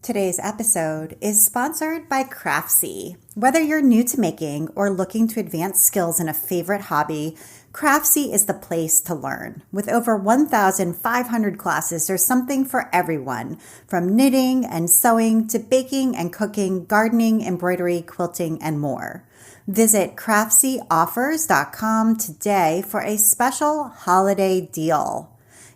Today's episode is sponsored by Craftsy. Whether you're new to making or looking to advance skills in a favorite hobby, Craftsy is the place to learn. With over 1,500 classes, there's something for everyone, from knitting and sewing to baking and cooking, gardening, embroidery, quilting, and more. Visit craftsyoffers.com today for a special holiday deal.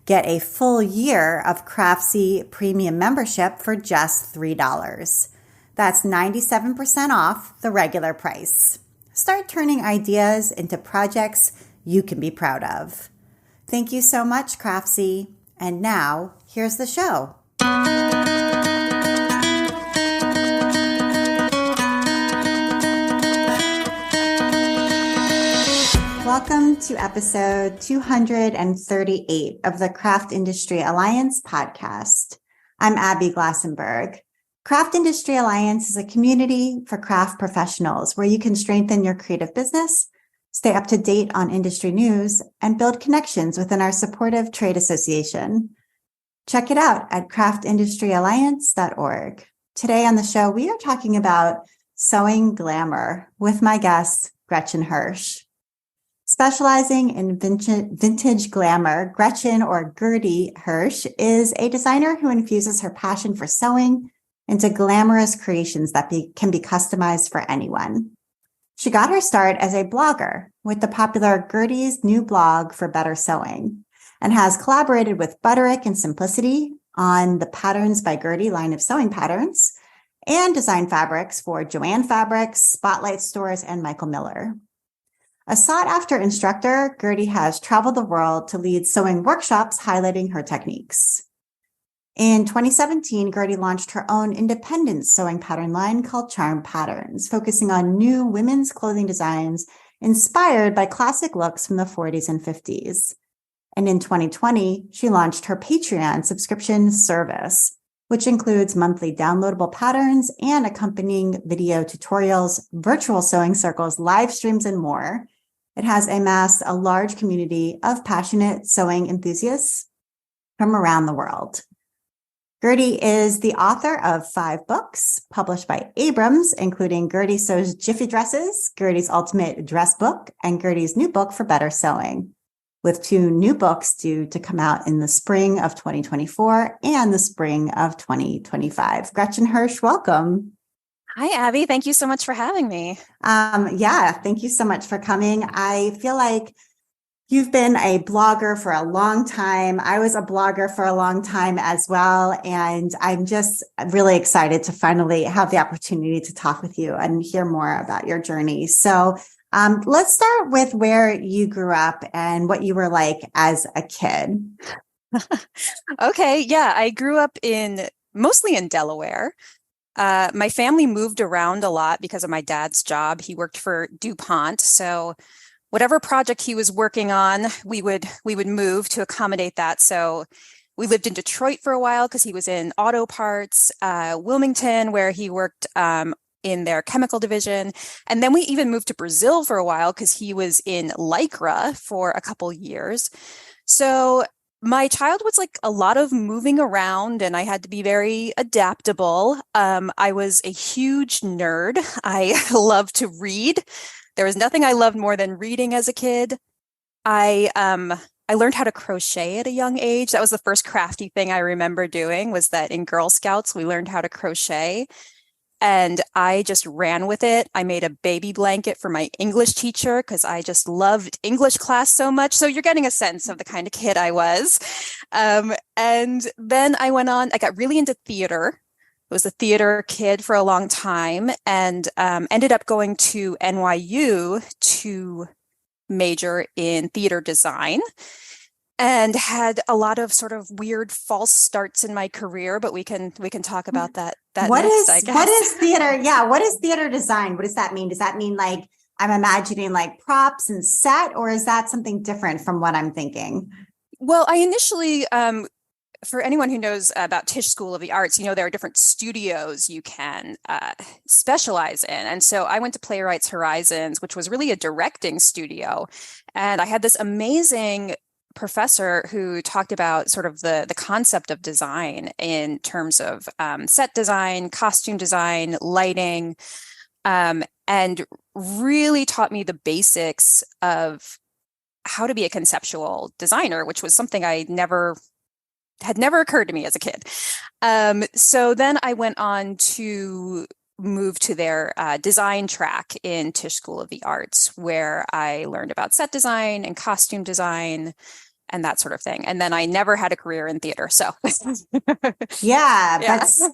Get a full year of Craftsy premium membership for just $3. That's 97% off the regular price. Start turning ideas into projects you can be proud of. Thank you so much, Craftsy. And now, here's the show. Welcome to episode 238 of the Craft Industry Alliance podcast. I'm Abby Glassenberg. Craft Industry Alliance is a community for craft professionals where you can strengthen your creative business, stay up to date on industry news, and build connections within our supportive trade association. Check it out at craftindustryalliance.org. Today on the show, we are talking about sewing glamour with my guest, Gretchen Hirsch. Specializing in vintage glamour, Gretchen, or Gertie Hirsch, is a designer who infuses her passion for sewing into glamorous creations that can be customized for anyone. She got her start as a blogger with the popular Gertie's New Blog for Better Sewing, and has collaborated with Butterick and Simplicity on the Patterns by Gertie line of sewing patterns, and designed fabrics for Joann Fabrics, Spotlight Stores, and Michael Miller. A sought-after instructor, Gertie has traveled the world to lead sewing workshops highlighting her techniques. In 2017, Gertie launched her own independent sewing pattern line called Charm Patterns, focusing on new women's clothing designs inspired by classic looks from the 40s and 50s. And in 2020, she launched her Patreon subscription service, which includes monthly downloadable patterns and accompanying video tutorials, virtual sewing circles, live streams, and more. It has amassed a large community of passionate sewing enthusiasts from around the world. Gertie is the author of 5 books published by Abrams, including Gertie Sews Jiffy Dresses, Gertie's Ultimate Dress Book, and Gertie's New Book for Better Sewing, with 2 new books due to come out in the spring of 2024 and the spring of 2025. Gretchen Hirsch, welcome. Hi, Abby. Thank you so much for having me. Thank you so much for coming. I feel like you've been a blogger for a long time. I was a blogger for a long time as well. And I'm just really excited to finally have the opportunity to talk with you and hear more about your journey. So let's start with where you grew up and what you were like as a kid. Okay. Yeah. I grew up mostly in Delaware. My family moved around a lot because of my dad's job. He worked for DuPont. So whatever project he was working on, we would move to accommodate that. So we lived in Detroit for a while because he was in auto parts, Wilmington, where he worked in their chemical division. And then we even moved to Brazil for a while because he was in Lycra for a couple years. So my child was like a lot of moving around, and I had to be very adaptable. I was a huge nerd. I loved to read. There was nothing I loved more than reading as a kid. I learned how to crochet at a young age. That was the first crafty thing I remember doing, was that in Girl Scouts, we learned how to crochet. And I just ran with it. I made a baby blanket for my English teacher because I just loved English class so much. So you're getting a sense of the kind of kid I was. And then I got really into theater. I was a theater kid for a long time, and ended up going to NYU to major in theater design. And had a lot of sort of weird false starts in my career, but we can talk about that What next, I guess. What is theater? Yeah, what is theater design? What does that mean? Does that mean like I'm imagining like props and set, or is that something different from what I'm thinking? Well, I initially, for anyone who knows about Tisch School of the Arts, there are different studios you can specialize in. And so I went to Playwrights Horizons, which was really a directing studio. And I had this amazing professor who talked about sort of the concept of design in terms of set design, costume design, lighting, and really taught me the basics of how to be a conceptual designer, which was something I had never occurred to me as a kid. So then I went on to move to their design track in Tisch School of the Arts, where I learned about set design and costume design and that sort of thing. And then I never had a career in theater. So yeah.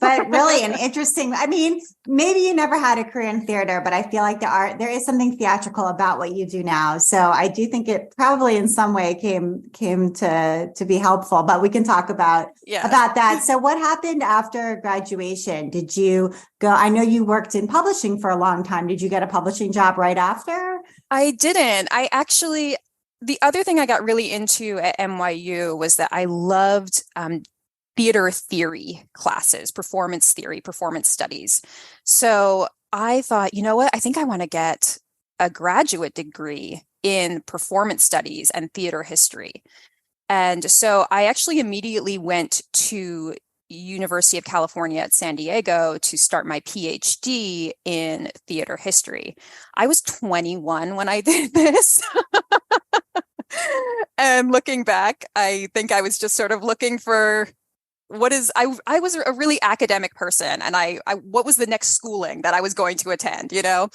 But really an interesting, I mean, maybe you never had a career in theater, but I feel like there is something theatrical about what you do now. So I do think it probably in some way came to be helpful, but we can talk about that. So what happened after graduation? Did you go, I know you worked in publishing for a long time. Did you get a publishing job right after? I didn't. The other thing I got really into at NYU was that I loved theater theory classes, performance theory, performance studies. So I thought, you know what? I think I want to get a graduate degree in performance studies and theater history. And so I actually immediately went to University of California at San Diego to start my PhD in theater history. I was 21 when I did this. And looking back, I think I was just sort of looking for I was a really academic person, and I what was the next schooling that I was going to attend, you know?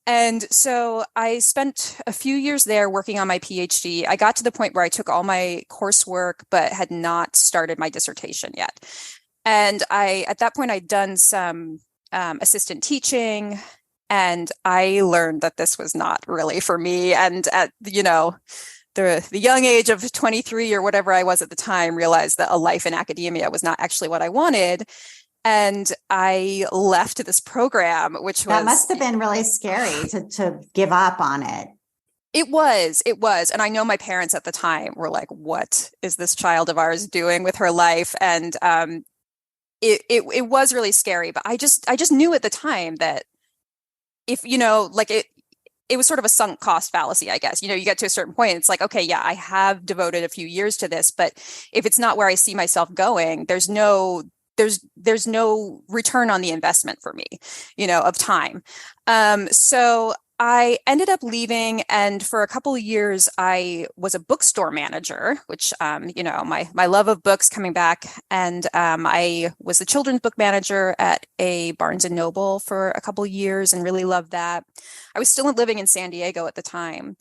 And so I spent a few years there working on my PhD. I got to the point where I took all my coursework, but had not started my dissertation yet. And at that point, I'd done some assistant teaching, and I learned that this was not really for me. And at, the young age of 23 or whatever I was at the time, realized that a life in academia was not actually what I wanted. And I left this program, that must have been really scary to give up on it. It was. And I know my parents at the time were like, what is this child of ours doing with her life? And it was really scary. But I just knew at the time that if, it was sort of a sunk cost fallacy, I guess. You get to a certain point, it's like, okay, yeah, I have devoted a few years to this, but if it's not where I see myself going, there's no return on the investment for me, of time. So I ended up leaving, and for a couple of years, I was a bookstore manager, which, my love of books coming back. And I was the children's book manager at a Barnes and Noble for a couple of years and really loved that. I was still living in San Diego at the time.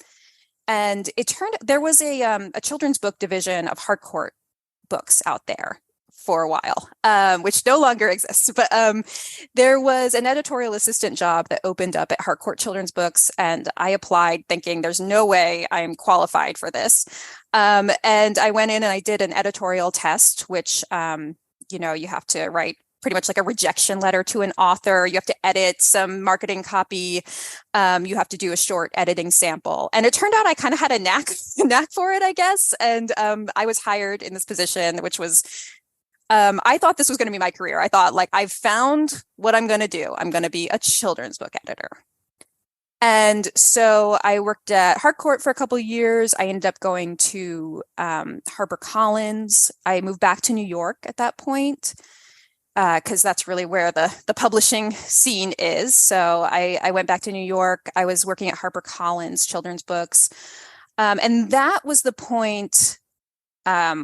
And it turned, there was a children's book division of Harcourt books out there for a while, which no longer exists. But there was an editorial assistant job that opened up at Harcourt Children's Books, and I applied thinking there's no way I'm qualified for this. And I went in and I did an editorial test, which, you have to write pretty much like a rejection letter to an author. You have to edit some marketing copy. You have to do a short editing sample. And it turned out I kind of had a knack for it, I guess. And I was hired in this position, which was I thought this was going to be my career. I thought, like, I've found what I'm going to do. I'm going to be a children's book editor. And so I worked at Harcourt for a couple of years. I ended up going to HarperCollins. I moved back to New York at that point because that's really where the publishing scene is. So I went back to New York. I was working at HarperCollins Children's Books. And that was the point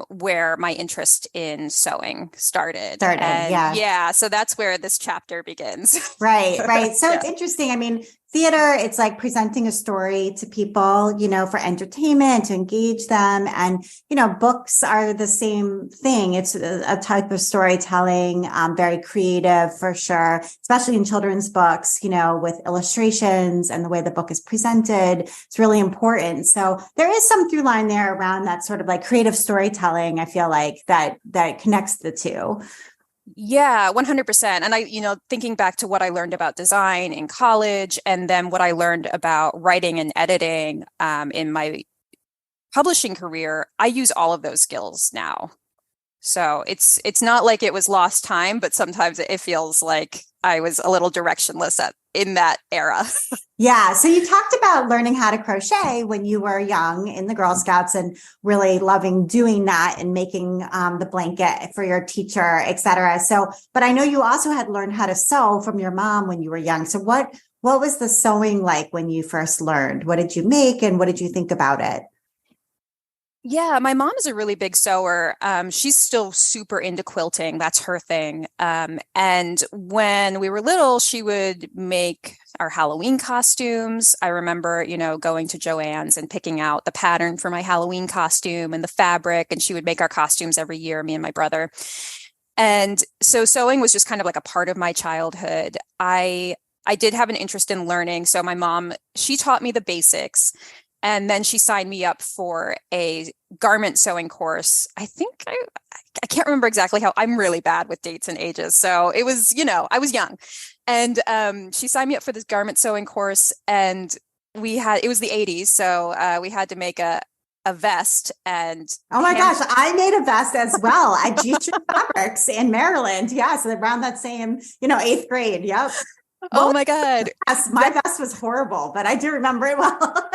where my interest in sewing started. Yeah. So that's where this chapter begins. Right. So It's interesting. I mean, theater, it's like presenting a story to people, for entertainment, to engage them. And, books are the same thing. It's a type of storytelling, very creative for sure, especially in children's books, with illustrations and the way the book is presented. It's really important. So there is some through line there around that sort of like creative storytelling. I feel like that connects the two. Yeah, 100%. And I, thinking back to what I learned about design in college, and then what I learned about writing and editing in my publishing career, I use all of those skills now. So it's not like it was lost time, but sometimes it feels like I was a little directionless in that era. Yeah. So you talked about learning how to crochet when you were young in the Girl Scouts and really loving doing that and making the blanket for your teacher, et cetera. So, but I know you also had learned how to sew from your mom when you were young. So what was the sewing like when you first learned? What did you make and what did you think about it? Yeah, my mom is a really big sewer. She's still super into quilting. That's her thing. And when we were little, she would make our Halloween costumes. I remember, going to Joann's and picking out the pattern for my Halloween costume and the fabric, and she would make our costumes every year, me and my brother. And so sewing was just kind of like a part of my childhood. I did have an interest in learning. So my mom, she taught me the basics. And then she signed me up for a garment sewing course. I can't remember exactly how. I'm really bad with dates and ages. So it was, I was young. And she signed me up for this garment sewing course. And it was the 80s. So we had to make a vest and oh my gosh, I made a vest as well at Joann Fabrics in Maryland. Yes, around that same, 8th grade. Yep. Oh my God. My vest was horrible, but I do remember it well.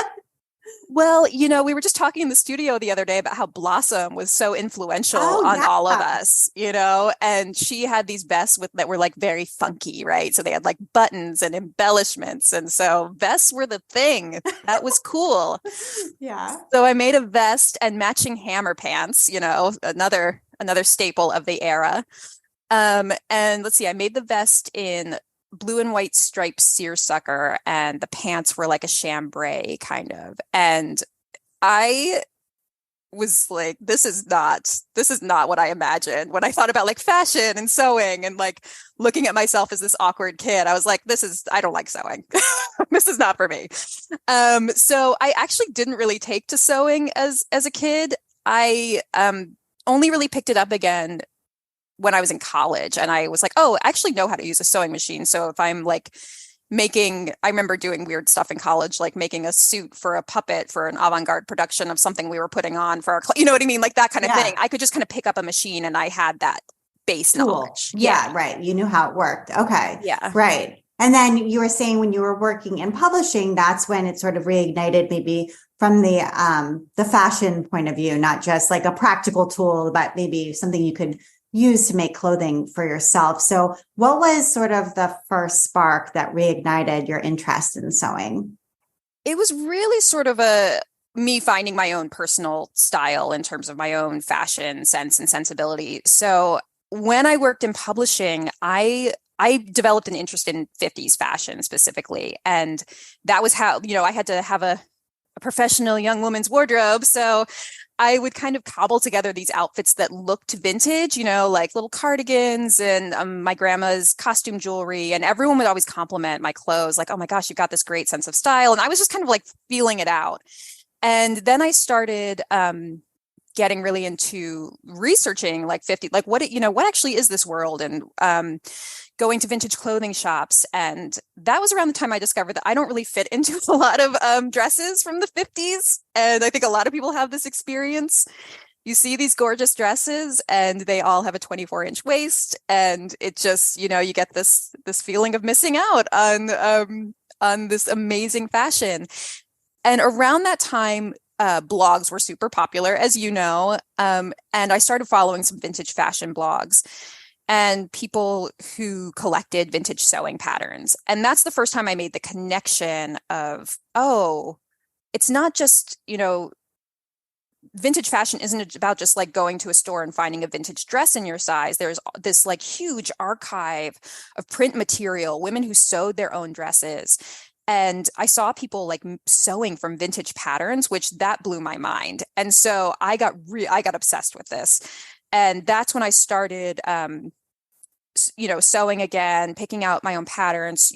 Well, we were just talking in the studio the other day about how Blossom was so influential on all of us, and she had these vests that were like very funky, right? So they had like buttons and embellishments. And so vests were the thing that was cool. Yeah. So I made a vest and matching hammer pants, another staple of the era. And let's see, I made the vest in blue and white striped seersucker, and the pants were like a chambray kind of. And I was like, this is not what I imagined when I thought about like fashion and sewing and like looking at myself as this awkward kid. I was like, I don't like sewing. This is not for me. So I actually didn't really take to sewing as a kid. I only really picked it up again when I was in college, and I was like, oh, I actually know how to use a sewing machine. So if I'm like I remember doing weird stuff in college, like making a suit for a puppet for an avant-garde production of something we were putting on for our, you know what I mean? Like that kind of thing. I could just kind of pick up a machine and I had that base knowledge. Yeah, right. You knew how it worked. Okay. Yeah. Right. And then you were saying when you were working in publishing, that's when it sort of reignited maybe from the fashion point of view, not just like a practical tool, but maybe something you could use to make clothing for yourself. So what was sort of the first spark that reignited your interest in sewing? It was really sort of me finding my own personal style in terms of my own fashion sense and sensibility. So when I worked in publishing, I developed an interest in 50s fashion specifically. And that was how, I had to have a professional young woman's wardrobe. So I would kind of cobble together these outfits that looked vintage, like little cardigans and my grandma's costume jewelry. And everyone would always compliment my clothes, like, oh my gosh, you've got this great sense of style. And I was just kind of like feeling it out. And then I started getting really into researching like what actually is this world, and going to vintage clothing shops. And that was around the time I discovered that I don't really fit into a lot of dresses from the 50s. And I think a lot of people have this experience. You see these gorgeous dresses and they all have a 24-inch waist. And it just, you get this feeling of missing out on this amazing fashion. And around that time, blogs were super popular, as you know. And I started following some vintage fashion blogs and people who collected vintage sewing patterns. And that's the first time I made the connection of, oh, it's not just, vintage fashion isn't about just like going to a store and finding a vintage dress in your size. There's this like huge archive of print material, women who sewed their own dresses. And I saw people like sewing from vintage patterns, which that blew my mind. And so I got obsessed with this. And that's when I started, sewing again, picking out my own patterns,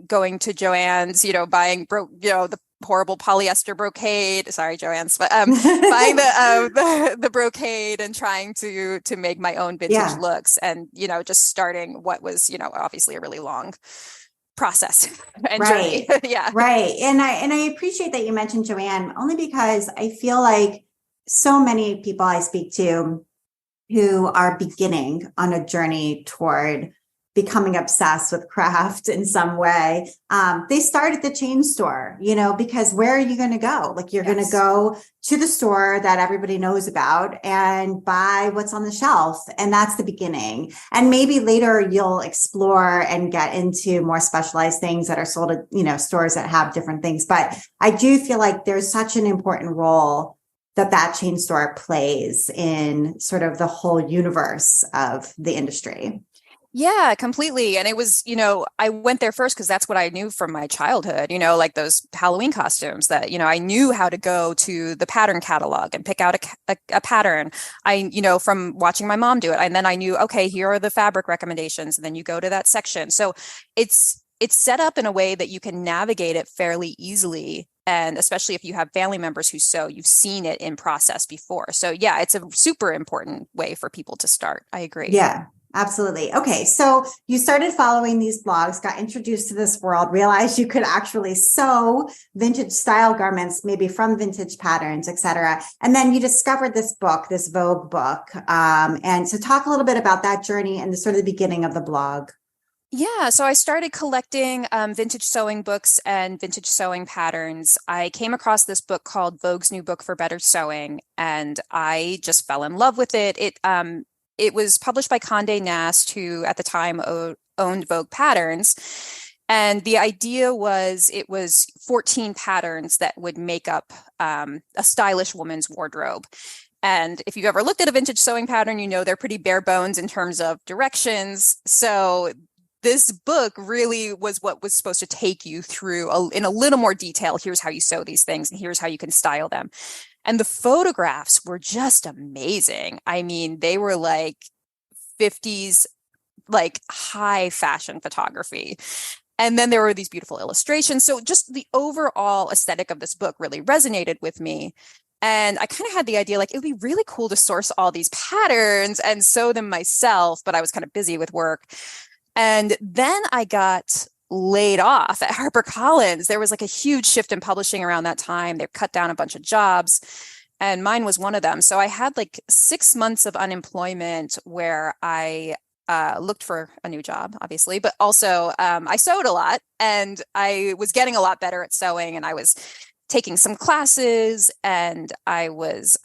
going to Joann's, buying, the horrible polyester brocade. Sorry, Joann's, but buying the brocade and trying to make my own vintage looks, and just starting what was obviously a really long process and journey. Yeah, right. And I appreciate that you mentioned Joann, only because I feel like so many people I speak to who are beginning on a journey toward becoming obsessed with craft in some way, they start at the chain store, because where are you going to go? Like you're going to go to the store that everybody knows about and buy what's on the shelf. And that's the beginning. And maybe later you'll explore and get into more specialized things that are sold at, stores that have different things. But I do feel like there's such an important role that chain store plays in sort of the whole universe of the industry. Yeah, completely. And it was, I went there first because that's what I knew from my childhood, like those Halloween costumes that, I knew how to go to the pattern catalog and pick out a pattern. From watching my mom do it. And then I knew, okay, here are the fabric recommendations. And then you go to that section. So it's set up in a way that you can navigate it fairly easily. And especially if you have family members who sew, you've seen it in process before. So yeah, it's a super important way for people to start. I agree. Yeah. Absolutely. Okay. So you started following these blogs, got introduced to this world, realized you could actually sew vintage style garments, maybe from vintage patterns, et cetera. And then you discovered this book, this Vogue book. And so talk a little bit about that journey and the sort of the beginning of the blog. Yeah, so I started collecting vintage sewing books and vintage sewing patterns. I came across this book called Vogue's New Book for Better Sewing, and I just fell in love with it. It was published by Condé Nast, who at the time owned Vogue Patterns. And the idea was it was 14 patterns that would make up a stylish woman's wardrobe. And if you've ever looked at a vintage sewing pattern, they're pretty bare bones in terms of directions. So this book really was what was supposed to take you through in a little more detail. Here's how you sew these things, and here's how you can style them. And the photographs were just amazing. I mean, they were like 50s, like high fashion photography. And then there were these beautiful illustrations. So just the overall aesthetic of this book really resonated with me. And I kind of had the idea, like, it would be really cool to source all these patterns and sew them myself, but I was kind of busy with work. And then I got laid off at HarperCollins. There was like a huge shift in publishing around that time. They cut down a bunch of jobs, and mine was one of them. So I had like 6 months of unemployment where I looked for a new job, obviously, but also I sewed a lot, and I was getting a lot better at sewing, and I was taking some classes, and I was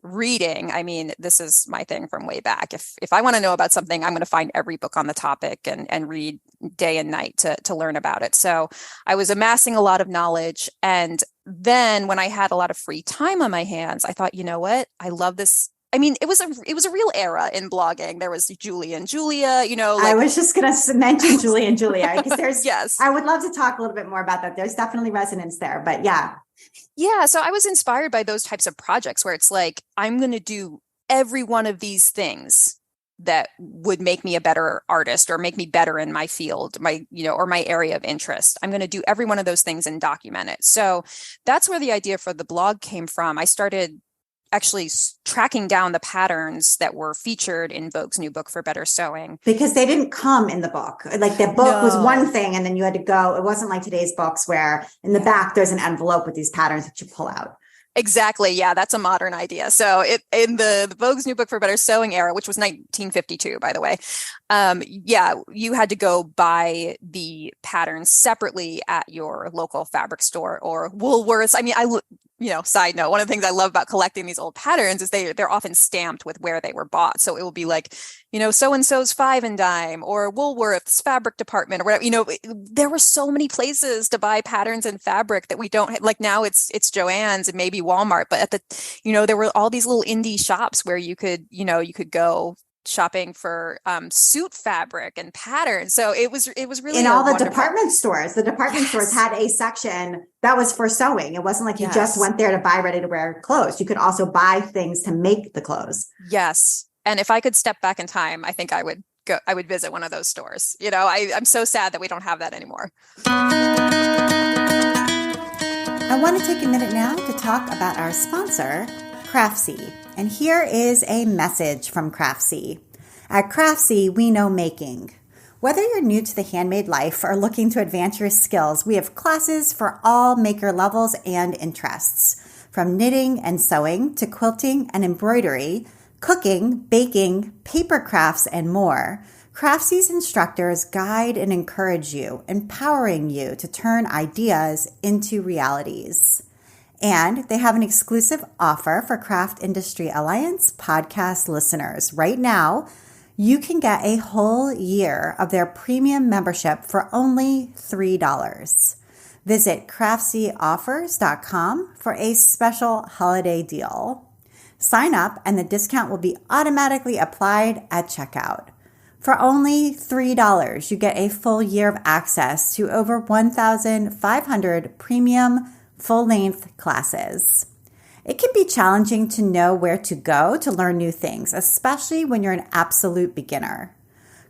reading. I mean, this is my thing from way back. If I want to know about something, I'm going to find every book on the topic and read day and night to learn about it. So I was amassing a lot of knowledge. And then when I had a lot of free time on my hands, I thought, you know what? I love this. I mean, it was a real era in blogging. There was Julie and Julia, I was just going to mention Julie and Julia because there's, yes, I would love to talk a little bit more about that. There's definitely resonance there, but yeah. Yeah. So I was inspired by those types of projects where it's like, I'm going to do every one of these things that would make me a better artist or make me better in my field, or my area of interest. I'm going to do every one of those things and document it. So that's where the idea for the blog came from. I started actually tracking down the patterns that were featured in Vogue's New Book for Better Sewing. Because they didn't come in the book. Like the book was one thing, and then you had to go. It wasn't like today's books where in the back there's an envelope with these patterns that you pull out. Exactly. Yeah, that's a modern idea. So in the Vogue's New Book for Better Sewing era, which was 1952, by the way, you had to go buy the patterns separately at your local fabric store or Woolworths. I mean, side note, one of the things I love about collecting these old patterns is they're often stamped with where they were bought. So it will be like, so-and-so's Five and Dime or Woolworth's fabric department or whatever. There were so many places to buy patterns and fabric that we don't like now. It's Joann's and maybe Walmart, but there were all these little indie shops where you could go shopping for suit fabric and patterns. So it was really in all the department stores. The department stores had a section that was for sewing. It wasn't like you just went there to buy ready to wear clothes. You could also buy things to make the clothes. Yes. And if I could step back in time, I think I would visit one of those stores. I'm so sad that we don't have that anymore. I want to take a minute now to talk about our sponsor, Craftsy. And here is a message from Craftsy. At Craftsy, we know making. Whether you're new to the handmade life or looking to advance your skills, we have classes for all maker levels and interests. From knitting and sewing to quilting and embroidery, Cooking, baking, paper crafts, and more, Craftsie's instructors guide and encourage you, empowering you to turn ideas into realities. And they have an exclusive offer for Craft Industry Alliance podcast listeners. Right now, you can get a whole year of their premium membership for only $3. Visit craftsieoffers.com for a special holiday deal. Sign up and the discount will be automatically applied at checkout. For only $3, you get a full year of access to over 1,500 premium full-length classes. It can be challenging to know where to go to learn new things, especially when you're an absolute beginner.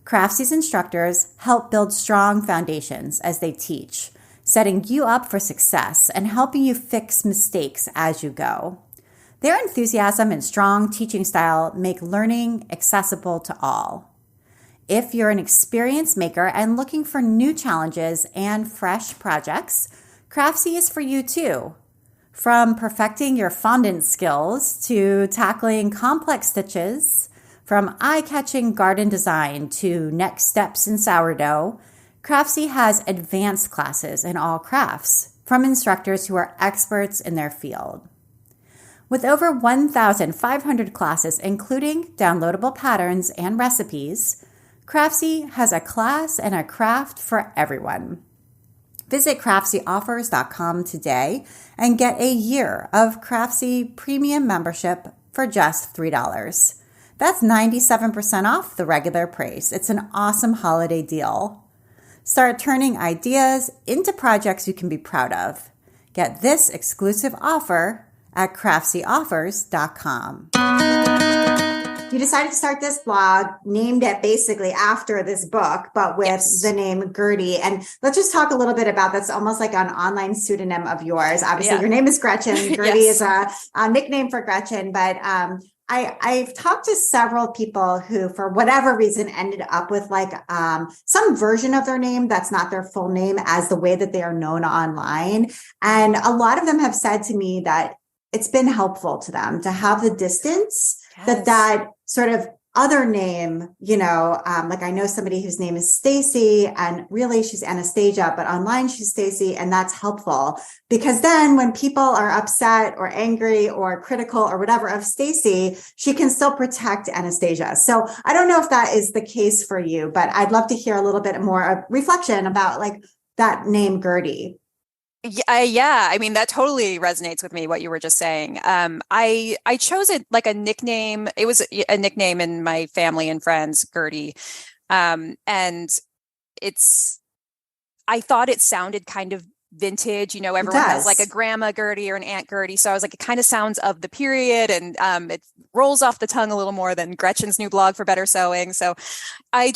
Craftsie's instructors help build strong foundations as they teach, setting you up for success and helping you fix mistakes as you go. Their enthusiasm and strong teaching style make learning accessible to all. If you're an experienced maker and looking for new challenges and fresh projects, Craftsy is for you too. From perfecting your fondant skills to tackling complex stitches, from eye-catching garden design to next steps in sourdough, Craftsy has advanced classes in all crafts from instructors who are experts in their field. With over 1,500 classes, including downloadable patterns and recipes, Craftsy has a class and a craft for everyone. Visit craftsyoffers.com today and get a year of Craftsy premium membership for just $3. That's 97% off the regular price. It's an awesome holiday deal. Start turning ideas into projects you can be proud of. Get this exclusive offer at craftsyoffers.com. You decided to start this blog, named it basically after this book, but with the name Gertie. And let's just talk a little bit about that's almost like an online pseudonym of yours. Obviously, your name is Gretchen. Gertie is a nickname for Gretchen. But I've talked to several people who, for whatever reason, ended up with like some version of their name that's not their full name as the way that they are known online. And a lot of them have said to me that it's been helpful to them to have the distance that sort of other name, like I know somebody whose name is Stacy and really she's Anastasia, but online she's Stacy. And that's helpful because then when people are upset or angry or critical or whatever of Stacy, she can still protect Anastasia. So I don't know if that is the case for you, but I'd love to hear a little bit more of reflection about like that name Gertie. Yeah. I mean, that totally resonates with me, what you were just saying. I chose it like a nickname. It was a nickname in my family and friends, Gertie. And I thought it sounded kind of vintage. Everyone has like a grandma Gertie or an Aunt Gertie. So I was like, it kind of sounds of the period and it rolls off the tongue a little more than Gretchen's new blog for better sewing. So I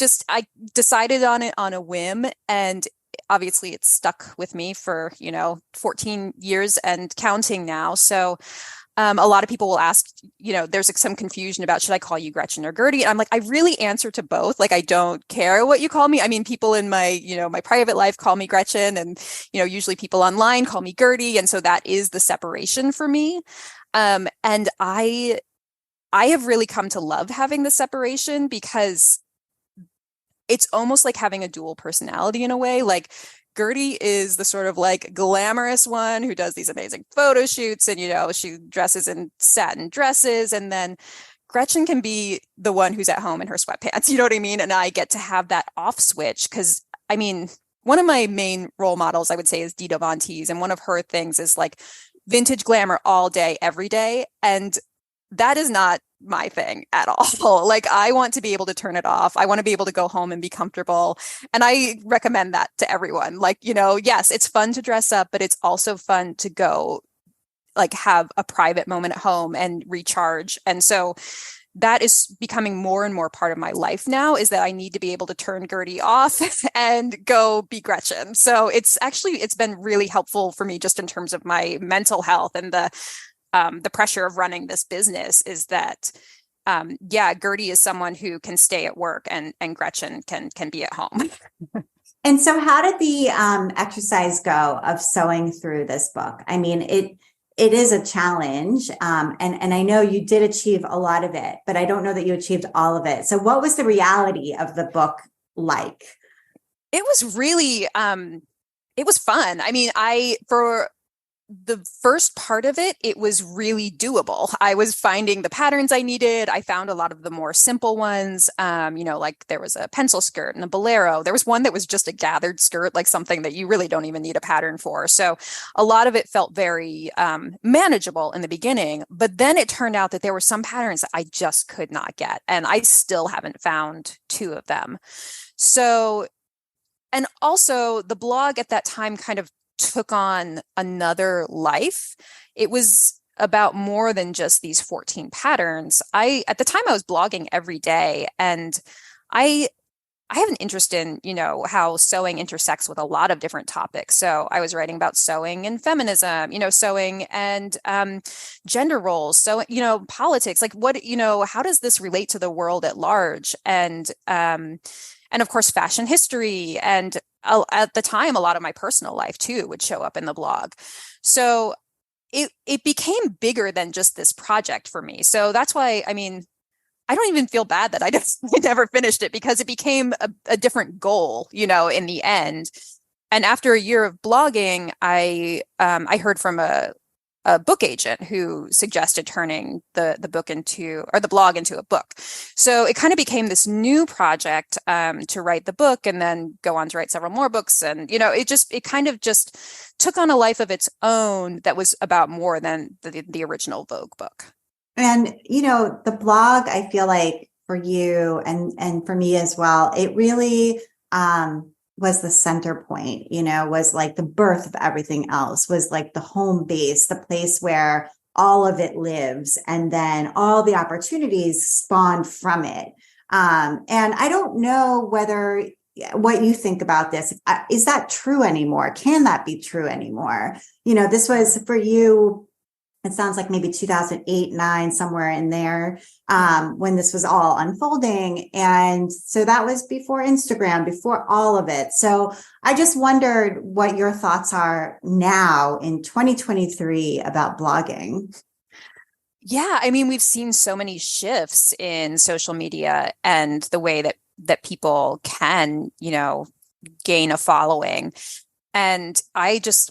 decided on it on a whim, and obviously it's stuck with me for, 14 years and counting now. So a lot of people will ask, there's some confusion about, should I call you Gretchen or Gertie? And I'm like, I really answer to both. Like, I don't care what you call me. I mean, people in my, my private life call me Gretchen, and, usually people online call me Gertie. And so that is the separation for me. And I have really come to love having the separation because it's almost like having a dual personality in a way. Like Gertie is the sort of like glamorous one who does these amazing photo shoots and, she dresses in satin dresses. And then Gretchen can be the one who's at home in her sweatpants. You know what I mean? And I get to have that off switch because, I mean, one of my main role models, I would say, is Dita Von Teese. And one of her things is like vintage glamour all day, every day. And that is not my thing at all. Like, I want to be able to turn it off. I want to be able to go home and be comfortable. And I recommend that to everyone. Like, yes, it's fun to dress up, but it's also fun to go like have a private moment at home and recharge. And so that is becoming more and more part of my life now, is that I need to be able to turn Gertie off and go be Gretchen. So it's been really helpful for me just in terms of my mental health and the pressure of running this business is that, Gertie is someone who can stay at work and Gretchen can be at home. And so how did the exercise go of sewing through this book? I mean, it is a challenge. And I know you did achieve a lot of it, but I don't know that you achieved all of it. So what was the reality of the book like? It was really, it was fun. I mean, for the first part of it, it was really doable. I was finding the patterns I needed. I found a lot of the more simple ones. Like there was a pencil skirt and a bolero. There was one that was just a gathered skirt, like something that you really don't even need a pattern for. So a lot of it felt very manageable in the beginning. But then it turned out that there were some patterns that I just could not get. And I still haven't found two of them. So, and also the blog at that time kind of took on another life. It was about more than just these 14 patterns. At the time I was blogging every day, and I have an interest in, how sewing intersects with a lot of different topics. So I was writing about sewing and feminism, sewing and gender roles, so, politics, like how does this relate to the world at large? And of course, fashion history. And at the time, a lot of my personal life too would show up in the blog. So it became bigger than just this project for me. So that's why, I mean, I don't even feel bad that I never finished it, because it became a different goal, in the end. And after a year of blogging, I heard from a book agent who suggested turning the blog into a book. So it kind of became this new project to write the book and then go on to write several more books. And, it kind of just took on a life of its own that was about more than the original Vogue book. And, the blog, I feel like for you and for me as well, it really, was the center point, was like the birth of everything else, was like the home base, the place where all of it lives. And then all the opportunities spawned from it. And I don't know what you think about this. Is that true anymore? Can that be true anymore? This was for you, it sounds like maybe 2008, 9, somewhere in there, when this was all unfolding. And so that was before Instagram, before all of it. So I just wondered what your thoughts are now in 2023 about blogging. Yeah, I mean, we've seen so many shifts in social media and the way that people can, gain a following. And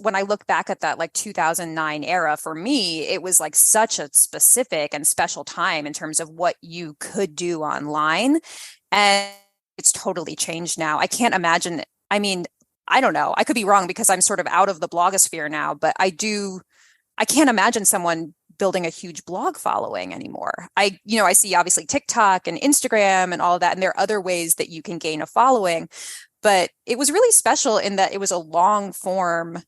when I look back at that like 2009 era, for me, it was like such a specific and special time in terms of what you could do online. And it's totally changed now. I can't imagine. I mean, I don't know. I could be wrong because I'm sort of out of the blogosphere now, but I can't imagine someone building a huge blog following anymore. I see obviously TikTok and Instagram and all of that, and there are other ways that you can gain a following. But it was really special in that it was a long form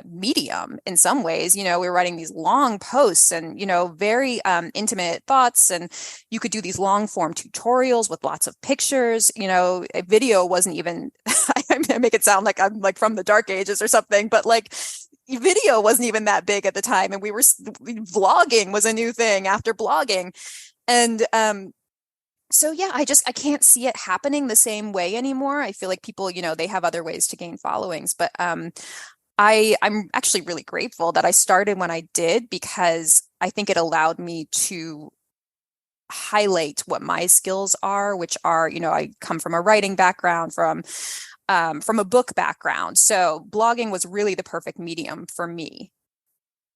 medium in some ways. We were writing these long posts and, very intimate thoughts. And you could do these long form tutorials with lots of pictures. A video wasn't even, I make it sound like I'm like from the dark ages or something, but like video wasn't even that big at the time. And vlogging was a new thing after blogging. And, so yeah, I can't see it happening the same way anymore. I feel like people, they have other ways to gain followings, but I'm actually really grateful that I started when I did, because I think it allowed me to highlight what my skills are, which are, I come from a writing background, from a book background. So blogging was really the perfect medium for me.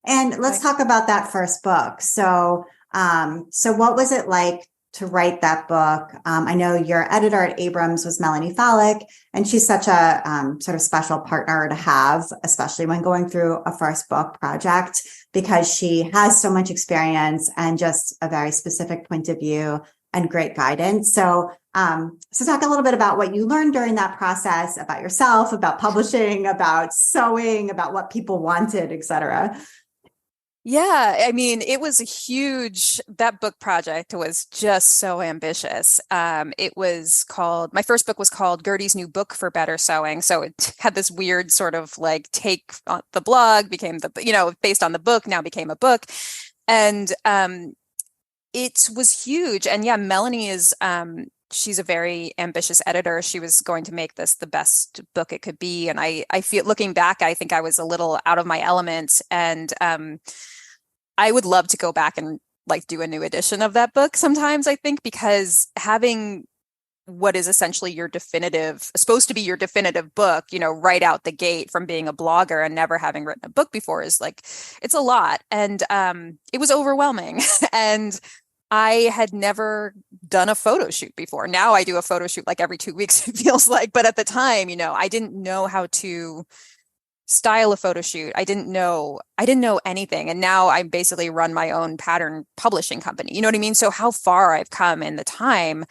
And let's talk about that first book. So what was it like to write that book? I know your editor at Abrams was Melanie Fallick, and she's such a sort of special partner to have, especially when going through a first book project, because she has so much experience and just a very specific point of view and great guidance. So talk a little bit about what you learned during that process, about yourself, about publishing, about sewing, about what people wanted, et cetera. Yeah, I mean, that book project was just so ambitious. My first book was called Gertie's New Book for Better Sewing. So it had this weird sort of like take on the blog, became based on the book, now became a book. And it was huge. And yeah, Melanie is she's a very ambitious editor. She was going to make this the best book it could be. And I feel, looking back, I think I was a little out of my element. And I would love to go back and like do a new edition of that book sometimes, I think, because having what is essentially supposed to be your definitive book, right out the gate from being a blogger and never having written a book before is like, it's a lot. And it was overwhelming. And I had never done a photo shoot before. Now I do a photo shoot like every 2 weeks, it feels like. But at the time, I didn't know how to style a photo shoot. I didn't know anything. And now I basically run my own pattern publishing company. You know what I mean? So how far I've come in the time.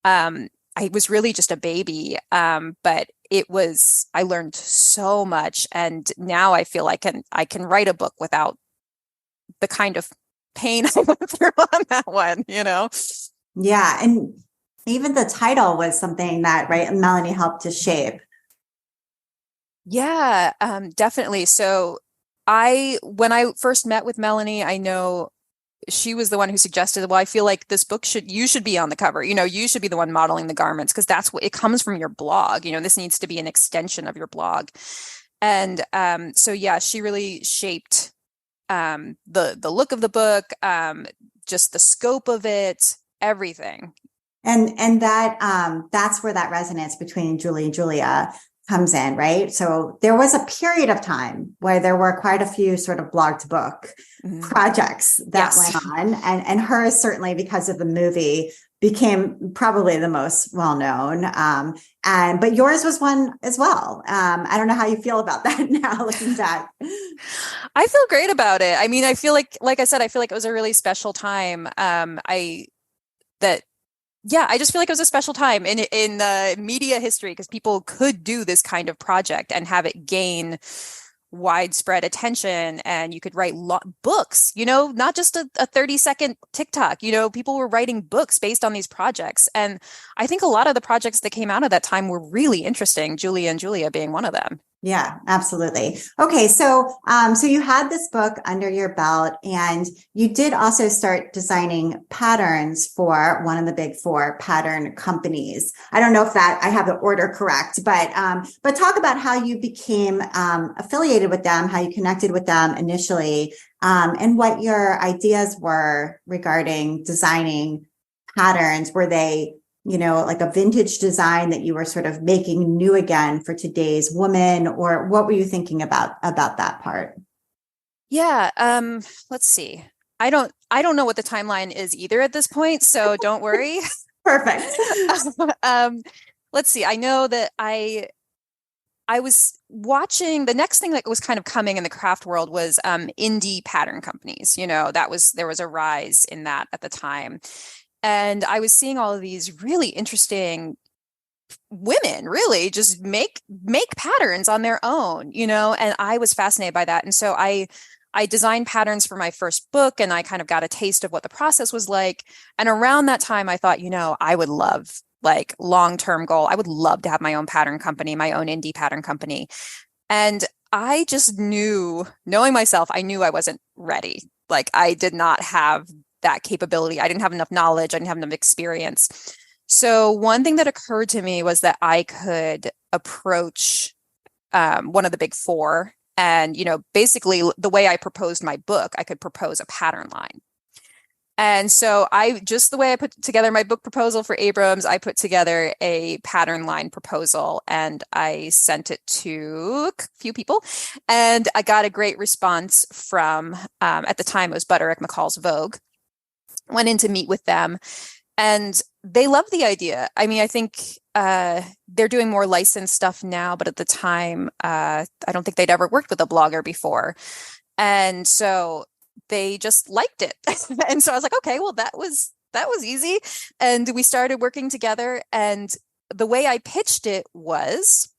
I was really just a baby. But I learned so much. And now I feel like I can write a book without the kind of pain I went through on that one, Yeah. And even the title was something that, right, Melanie helped to shape. Yeah, definitely. So when I first met with Melanie, I know she was the one who suggested, well, I feel like this book you should be on the cover. You should be the one modeling the garments because that's what it comes from your blog. This needs to be an extension of your blog. And so yeah, she really shaped the look of the book, just the scope of it, everything. And that's where that resonance between Julie and Julia comes in, right? So there was a period of time where there were quite a few sort of blog to book projects that went on. And hers, certainly because of the movie, became probably the most well-known. But yours was one as well. I don't know how you feel about that now, looking back. I feel great about it. I mean, I feel like I said, I feel like it was a really special time. I just feel like it was a special time in media history because people could do this kind of project and have it gain widespread attention, and you could write books, not just a 30-second TikTok. People were writing books based on these projects. And I think a lot of the projects that came out of that time were really interesting, Julia and Julia being one of them. Yeah, absolutely. Okay. So you had this book under your belt, and you did also start designing patterns for one of the big four pattern companies. I don't know if I have the order correct, but talk about how you became affiliated with them, how you connected with them initially, and what your ideas were regarding designing patterns. Were they like a vintage design that you were sort of making new again for today's woman, or what were you thinking about that part? Yeah. Let's see. I don't know what the timeline is either at this point, so don't worry. Perfect. Let's see. I know that I was watching, the next thing that was kind of coming in the craft world was indie pattern companies. There was a rise in that at the time. And I was seeing all of these really interesting women really just make patterns on their own, and I was fascinated by that. And so I designed patterns for my first book, and I kind of got a taste of what the process was like. And around that time, I thought, I would love, like, long-term goal, I would love to have my own pattern company, my own indie pattern company. And I just knowing myself, I knew I wasn't ready. Like, I did not have that capability. I didn't have enough knowledge. I didn't have enough experience. So one thing that occurred to me was that I could approach one of the big four. And, basically the way I proposed my book, I could propose a pattern line. And so the way I put together my book proposal for Abrams, I put together a pattern line proposal, and I sent it to a few people, and I got a great response from, at the time it was Butterick McCall's Vogue. Went in to meet with them, and they loved the idea. I mean, I think they're doing more licensed stuff now, but at the time, I don't think they'd ever worked with a blogger before. And so they just liked it. And so I was like, okay, well, that was easy. And we started working together. And the way I pitched it was,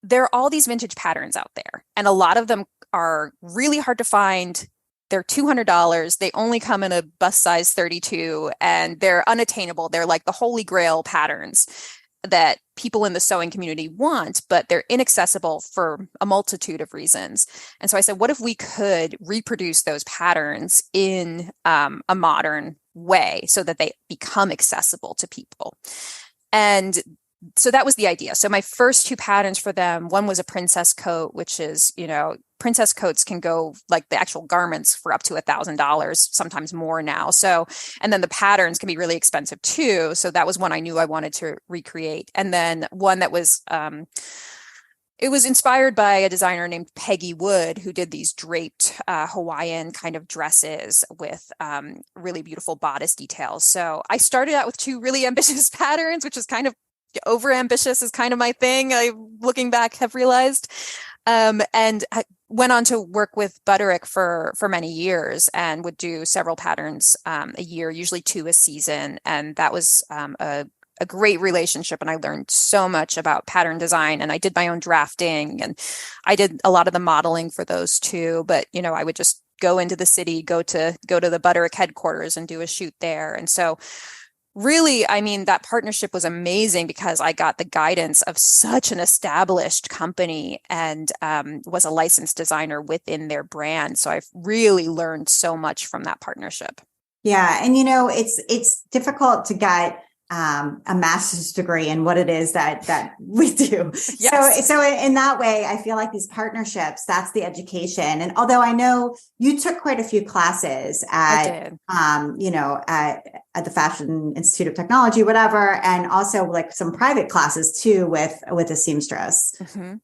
there are all these vintage patterns out there, and a lot of them are really hard to find. They're $200. They only come in a bust size 32, and they're unattainable. They're like the holy grail patterns. that people in the sewing community want, but they're inaccessible for a multitude of reasons. And so I said, what if we could reproduce those patterns in a modern way so that they become accessible to people? And so that was the idea. So my first two patterns for them, one was a princess coat, which is, princess coats can go, like the actual garments, for up to $1,000, sometimes more now. So, and then the patterns can be really expensive too. So that was one I knew I wanted to recreate. And then one that was, it was inspired by a designer named Peggy Wood, who did these draped Hawaiian kind of dresses with really beautiful bodice details. So I started out with two really ambitious patterns, which is kind of over ambitious is kind of my thing. I, looking back, have realized, and I went on to work with Butterick for many years and would do several patterns a year, usually 2 a season. And that was a great relationship. And I learned so much about pattern design, and I did my own drafting, and I did a lot of the modeling for those too. But, I would just go into the city, go to the Butterick headquarters and do a shoot there. And so really, I mean, that partnership was amazing because I got the guidance of such an established company and was a licensed designer within their brand. So I've really learned so much from that partnership. Yeah. And, it's difficult to get a master's degree in what it is that we do. Yes. So in that way, I feel like these partnerships, that's the education. And although I know you took quite a few classes at the Fashion Institute of Technology, whatever, and also like some private classes too with a seamstress. Mm-hmm.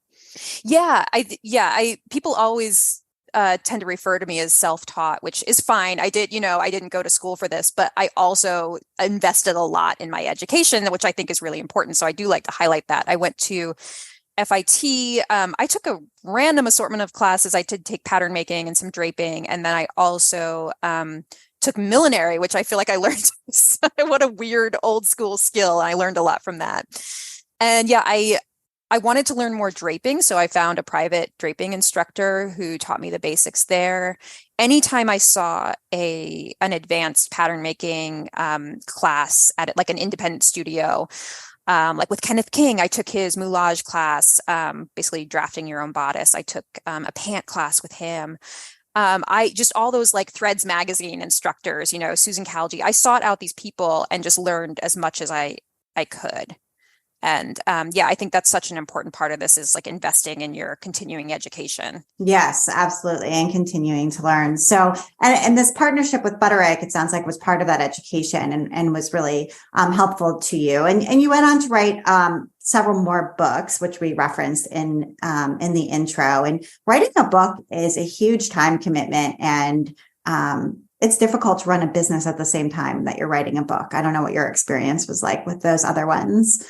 I people always tend to refer to me as self-taught, which is fine. I didn't go to school for this, but I also invested a lot in my education, which I think is really important. So I do like to highlight that. I went to FIT. I took a random assortment of classes. I did take pattern making and some draping. And then I also took millinery, which I feel like I learned what a weird old school skill. I learned a lot from that. And I wanted to learn more draping, so I found a private draping instructor who taught me the basics there. Anytime I saw an advanced pattern making class at like an independent studio, like with Kenneth King, I took his moulage class, basically drafting your own bodice. I took a pant class with him. I just all those like Threads magazine instructors, Susan Calgi. I sought out these people and just learned as much as I could. And I think that's such an important part of this is like investing in your continuing education. Yes, absolutely. And continuing to learn. So, and this partnership with Butterick, it sounds like was part of that education and was really helpful to you. And you went on to write several more books, which we referenced in the intro. And writing a book is a huge time commitment, and it's difficult to run a business at the same time that you're writing a book. I don't know what your experience was like with those other ones.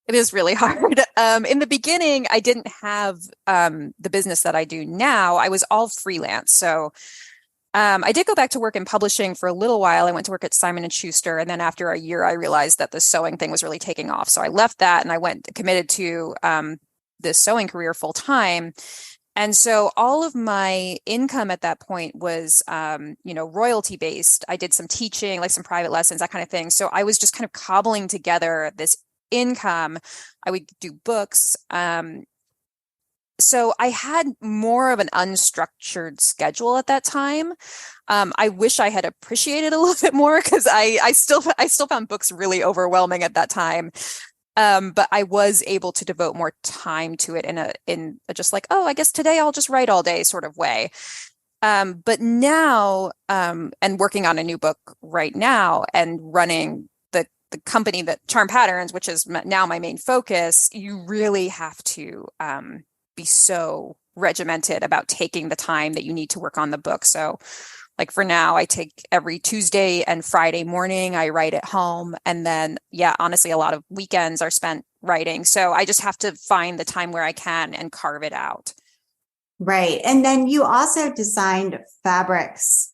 It is really hard. In the beginning, I didn't have the business that I do now. I was all freelance. So I did go back to work in publishing for a little while. I went to work at Simon & Schuster. And then after a year, I realized that the sewing thing was really taking off. So I left that and I committed to the sewing career full time. And so all of my income at that point was, royalty based. I did some teaching, like some private lessons, that kind of thing. So I was just kind of cobbling together this income. I would do books. So I had more of an unstructured schedule at that time. I wish I had appreciated a little bit more because I still found books really overwhelming at that time. But I was able to devote more time to it in a just like, oh, I guess today I'll just write all day sort of way. But now, and working on a new book right now and running the company that Charm Patterns, which is now my main focus, you really have to be so regimented about taking the time that you need to work on the book. So like for now, I take every Tuesday and Friday morning, I write at home. And then, honestly, a lot of weekends are spent writing. So I just have to find the time where I can and carve it out. Right. And then you also designed fabrics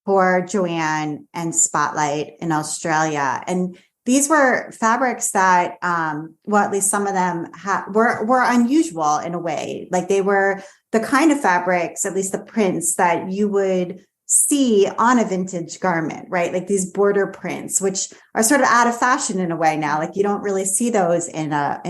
for Joann and Spotlight in Australia. And these were fabrics that, at least some of them were unusual in a way. Like they were the kind of fabrics, at least the prints, that you would see on a vintage garment, right? Like these border prints, which are sort of out of fashion in a way now. Like you don't really see those in a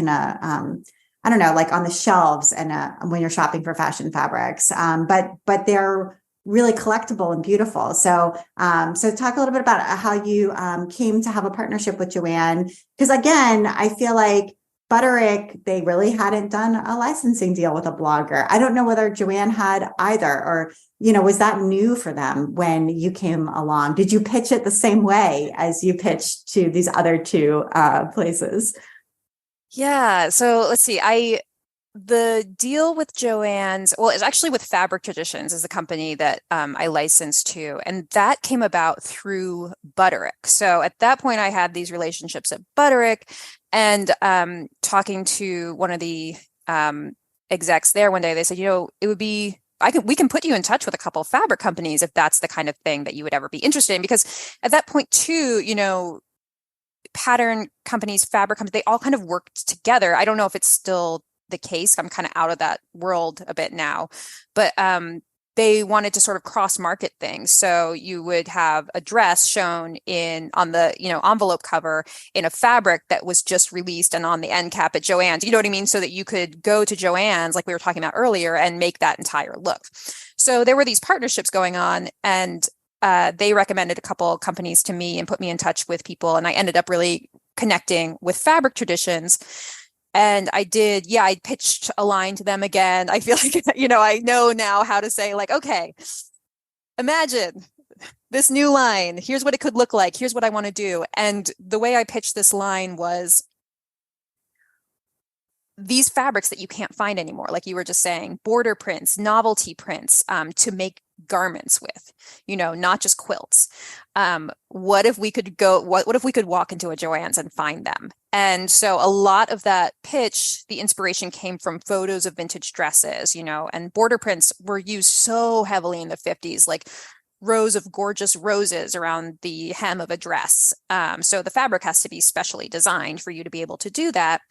I don't know, like on the shelves and when you're shopping for fashion fabrics. But they're really collectible and beautiful. So talk a little bit about how you came to have a partnership with Joann, because again, I feel like Butterick, they really hadn't done a licensing deal with a blogger. I don't know whether Joann had either, or, was that new for them when you came along? Did you pitch it the same way as you pitched to these other two places? Yeah. So let's see. The deal with Joann's, well, it's actually with Fabric Traditions is the company that I licensed to. And that came about through Butterick. So at that point, I had these relationships at Butterick, and talking to one of the execs there one day, they said, it would be, we can put you in touch with a couple of fabric companies if that's the kind of thing that you would ever be interested in. Because at that point too, pattern companies, fabric companies, they all kind of worked together. I don't know if it's still the case. I'm kind of out of that world a bit now, but they wanted to sort of cross market things. So you would have a dress shown on the envelope cover in a fabric that was just released and on the end cap at Joann's. You know what I mean? So that you could go to Joann's, like we were talking about earlier, and make that entire look. So there were these partnerships going on, and they recommended a couple companies to me and put me in touch with people, and I ended up really connecting with Fabric Traditions. And I pitched a line to them again. I feel like, I know now how to say, like, okay, imagine this new line. Here's what it could look like. Here's what I want to do. And the way I pitched this line was these fabrics that you can't find anymore, like you were just saying, border prints, novelty prints, to make garments with, not just quilts. What if we could what if we could walk into a Joann's and find them? And so a lot of that pitch, the inspiration came from photos of vintage dresses, and border prints were used so heavily in the 50s, like rows of gorgeous roses around the hem of a dress. So the fabric has to be specially designed for you to be able to do that.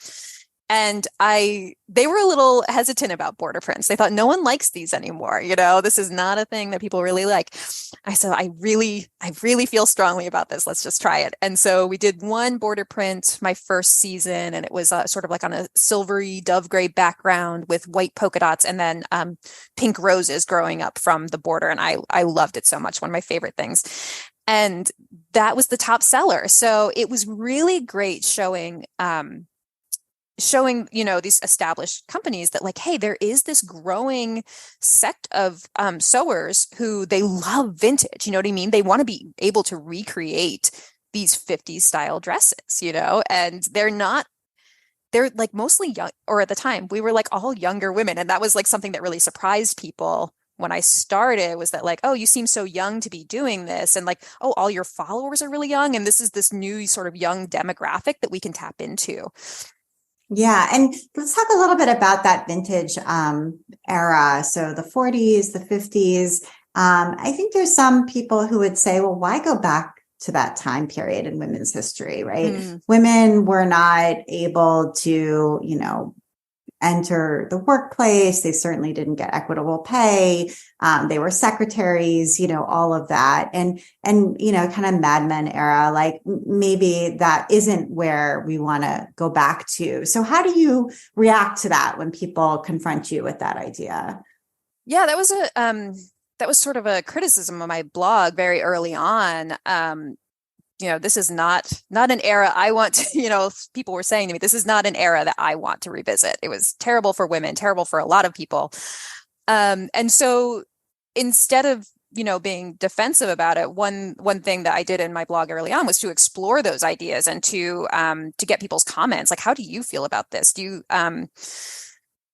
And they were a little hesitant about border prints. They thought no one likes these anymore. This is not a thing that people really like. I said, I really feel strongly about this. Let's just try it. And so we did one border print my first season, and it was sort of like on a silvery dove gray background with white polka dots, and then pink roses growing up from the border. And I loved it so much. One of my favorite things. And that was the top seller. So it was really great showing these established companies that, like, hey, there is this growing sect of sewers who they love vintage. You know what I mean? They want to be able to recreate these 50s style dresses, and they're like mostly young, or at the time we were like all younger women. And that was like something that really surprised people when I started, was that like, oh, you seem so young to be doing this. And like, oh, all your followers are really young. And this is this new sort of young demographic that we can tap into. Yeah. And let's talk a little bit about that vintage era. So the 40s, the 50s. I think there's some people who would say, well, why go back to that time period in women's history, right? Women were not able to, enter the workplace. They certainly didn't get equitable pay. They were secretaries, all of that. And, kind of Mad Men era, like maybe that isn't where we want to go back to. So how do you react to that when people confront you with that idea? Yeah, that was sort of a criticism of my blog very early on. This is not an era I want to, people were saying to me, this is not an era that I want to revisit. It was terrible for women, terrible for a lot of people. And so instead of, being defensive about it, one thing that I did in my blog early on was to explore those ideas and to get people's comments. Like, how do you feel about this? Do you,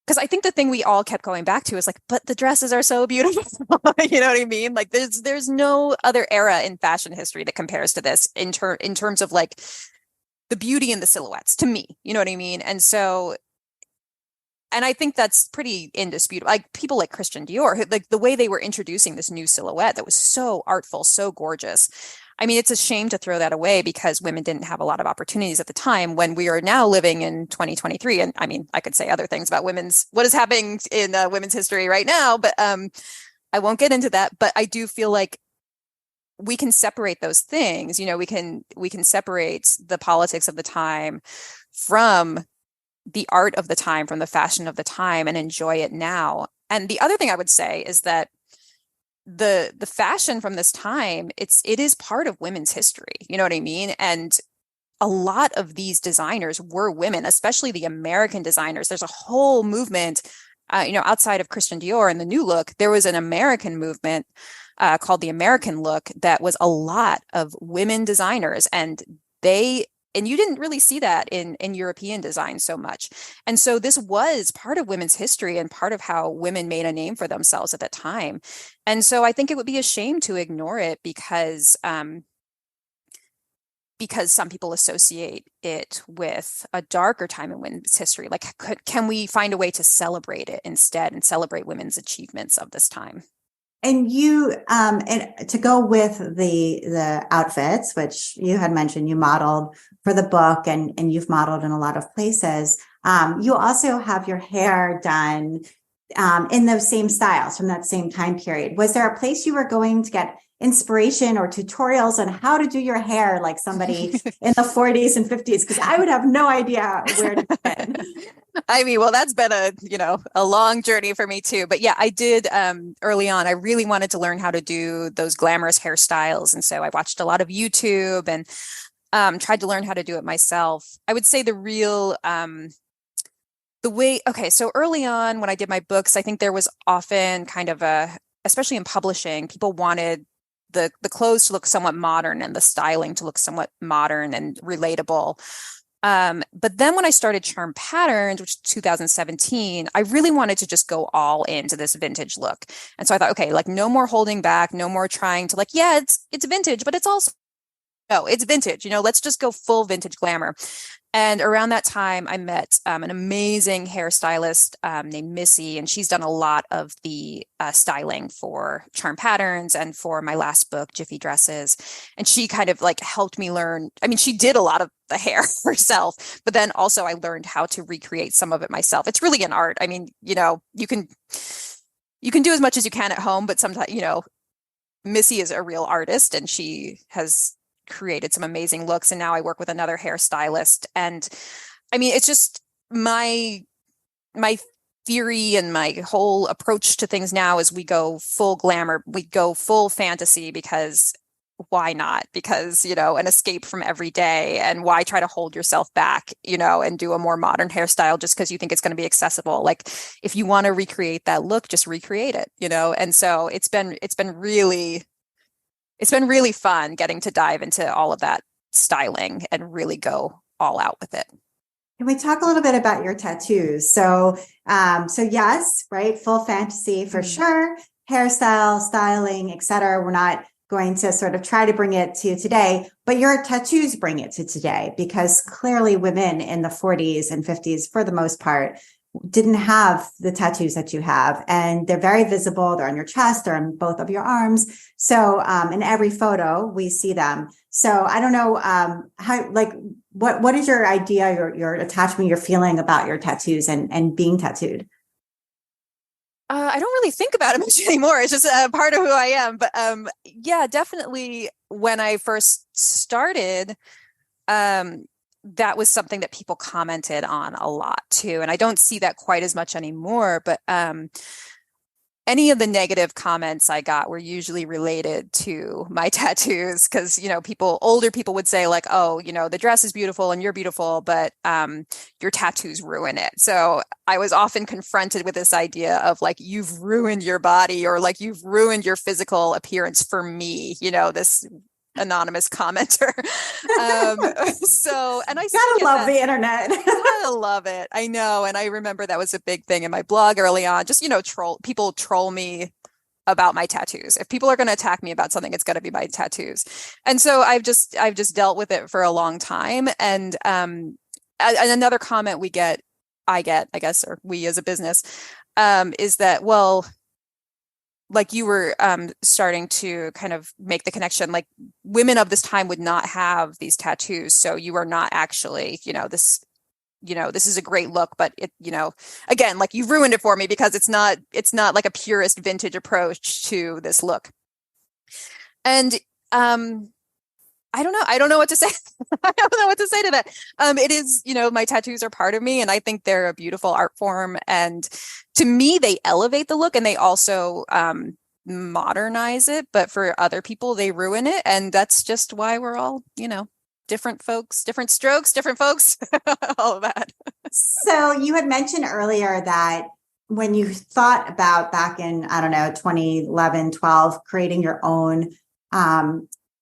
because I think the thing we all kept going back to is like, but the dresses are so beautiful. You know what I mean? Like there's no other era in fashion history that compares to this in terms of like the beauty in the silhouettes, to me. You know what I mean? And so, and I think that's pretty indisputable. Like people like Christian Dior, like the way they were introducing this new silhouette that was so artful, so gorgeous. I mean, it's a shame to throw that away because women didn't have a lot of opportunities at the time, when we are now living in 2023. And I mean, I could say other things about what is happening in women's history right now, but I won't get into that. But I do feel like we can separate those things. We can separate the politics of the time from the art of the time, from the fashion of the time, and enjoy it now. And the other thing I would say is that the fashion from this time, it is part of women's history. You know what I mean? And a lot of these designers were women, especially the American designers. There's a whole movement, outside of Christian Dior and the New Look, there was an American movement called the American Look that was a lot of women designers, and you didn't really see that in European design so much. And so this was part of women's history and part of how women made a name for themselves at that time. And so I think it would be a shame to ignore it because some people associate it with a darker time in women's history. Like, can we find a way to celebrate it instead and celebrate women's achievements of this time? And you, and to go with the outfits, which you had mentioned, you modeled for the book, and you've modeled in a lot of places. You also have your hair done in those same styles from that same time period. Was there a place you were going to get inspiration or tutorials on how to do your hair like somebody in the 40s and 50s? Because I would have no idea where to begin. I mean, well, that's been a long journey for me too. But yeah, I did early on. I really wanted to learn how to do those glamorous hairstyles. And so I watched a lot of YouTube and tried to learn how to do it myself. I would say so early on when I did my books, I think there was often kind of especially in publishing, people wanted the clothes to look somewhat modern and the styling to look somewhat modern and relatable. But then when I started Charm Patterns, which was 2017, I really wanted to just go all into this vintage look. And so I thought, okay, like no more holding back, no more trying to it's vintage, but it's also, no, it's vintage, let's just go full vintage glamour. And around that time, I met an amazing hairstylist named Missy, and she's done a lot of the styling for Charm Patterns and for my last book, Jiffy Dresses. And she kind of like helped me learn. I mean, she did a lot of the hair herself, but then also I learned how to recreate some of it myself. It's really an art. I mean, you can do as much as you can at home, but sometimes, Missy is a real artist, and she has created some amazing looks. And now I work with another hairstylist. And I mean, it's just my theory and my whole approach to things now is we go full glamour, we go full fantasy, because why not? Because, an escape from every day, and why try to hold yourself back, and do a more modern hairstyle just because you think it's going to be accessible. Like if you want to recreate that look, just recreate it, And so it's been really fun getting to dive into all of that styling and really go all out with it. Can we talk a little bit about your tattoos? So yes, right. Full fantasy for sure. Hairstyle, styling, etc. We're not going to sort of try to bring it to today, but your tattoos bring it to today, because clearly women in the 40s and 50s, for the most part, didn't have the tattoos that you have, and they're very visible. They're on your chest, they're on both of your arms. So in every photo we see them. So I don't know how, like, what is your idea, your attachment, your feeling about your tattoos and being tattooed? I don't really think about it much anymore. It's just a part of who I am. But yeah, definitely when I first started, that was something that people commented on a lot too. And I don't see that quite as much anymore, but any of the negative comments I got were usually related to my tattoos. Cause, older people would say like, oh, the dress is beautiful and you're beautiful, but your tattoos ruin it. So I was often confronted with this idea of like, you've ruined your body, or like you've ruined your physical appearance for me, this anonymous commenter. And I gotta love the internet. I love it. I know. And I remember that was a big thing in my blog early on. Just, people troll me about my tattoos. If people are going to attack me about something, it's got to be my tattoos. And so I've just dealt with it for a long time. And another comment I guess, or we as a business, is that, well, like you were starting to kind of make the connection, like women of this time would not have these tattoos. So you are not actually, this is a great look, but it, again, like you ruined it for me, because it's not like a purist vintage approach to this look. And I don't know. I don't know what to say. I don't know what to say to that. It is, my tattoos are part of me, and I think they're a beautiful art form. And to me, they elevate the look, and they also modernize it. But for other people, they ruin it. And that's just why we're all, different folks, different strokes, different folks, all of that. So you had mentioned earlier that when you thought about back in, I don't know, 2011, 12, creating your own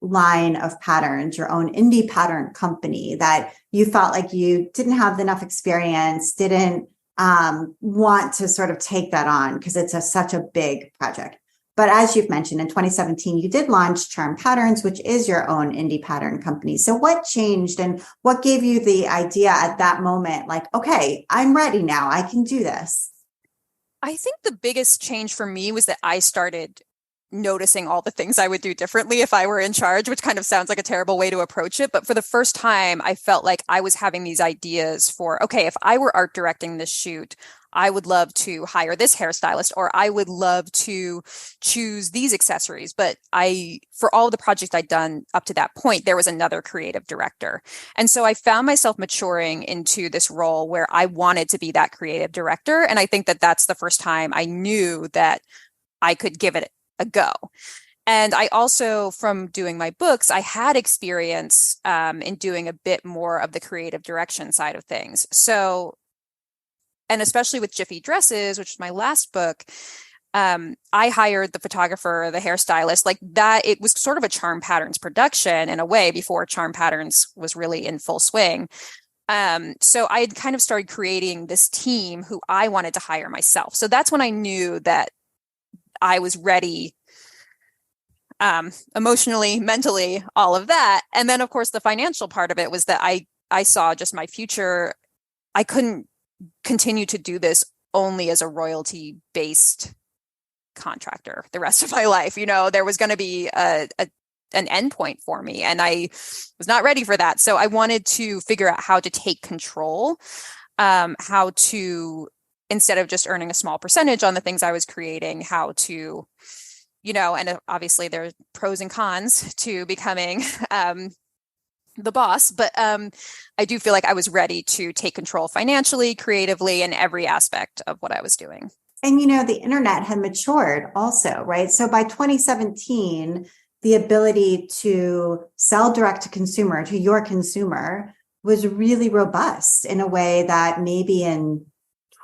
line of patterns, your own indie pattern company, that you felt like you didn't have enough experience, didn't want to sort of take that on because it's such a big project. But as you've mentioned, in 2017, you did launch Charm Patterns, which is your own indie pattern company. So what changed and what gave you the idea at that moment? Like, okay, I'm ready now. I can do this. I think the biggest change for me was that I started noticing all the things I would do differently if I were in charge, which kind of sounds like a terrible way to approach it. But for the first time, I felt like I was having these ideas for, okay, if I were art directing this shoot, I would love to hire this hairstylist, or I would love to choose these accessories. But for all the projects I'd done up to that point, there was another creative director. And so I found myself maturing into this role where I wanted to be that creative director. And I think that that's the first time I knew that I could give it a go. And I also, from doing my books, I had experience in doing a bit more of the creative direction side of things. So, and especially with Jiffy Dresses, which is my last book, I hired the photographer, the hairstylist, like that. It was sort of a Charm Patterns production in a way before Charm Patterns was really in full swing. So I had kind of started creating this team who I wanted to hire myself. So that's when I knew that I was ready, emotionally, mentally, all of that. And then, of course, the financial part of it was that I saw just my future. I couldn't continue to do this only as a royalty-based contractor the rest of my life. There was going to be an endpoint for me, and I was not ready for that. So I wanted to figure out how to take control, how to, instead of just earning a small percentage on the things I was creating, how to, and obviously there's pros and cons to becoming the boss, but I do feel like I was ready to take control financially, creatively, in every aspect of what I was doing. And, the internet had matured also, right? So by 2017, the ability to sell direct to consumer, to your consumer, was really robust in a way that maybe in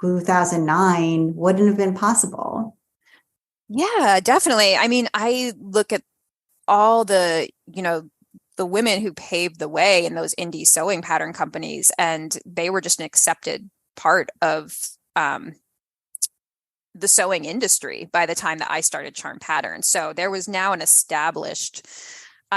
2009 wouldn't have been possible. Yeah, definitely. I mean, I look at all the women who paved the way in those indie sewing pattern companies, and they were just an accepted part of the sewing industry by the time that I started Charm Patterns. So there was now an established,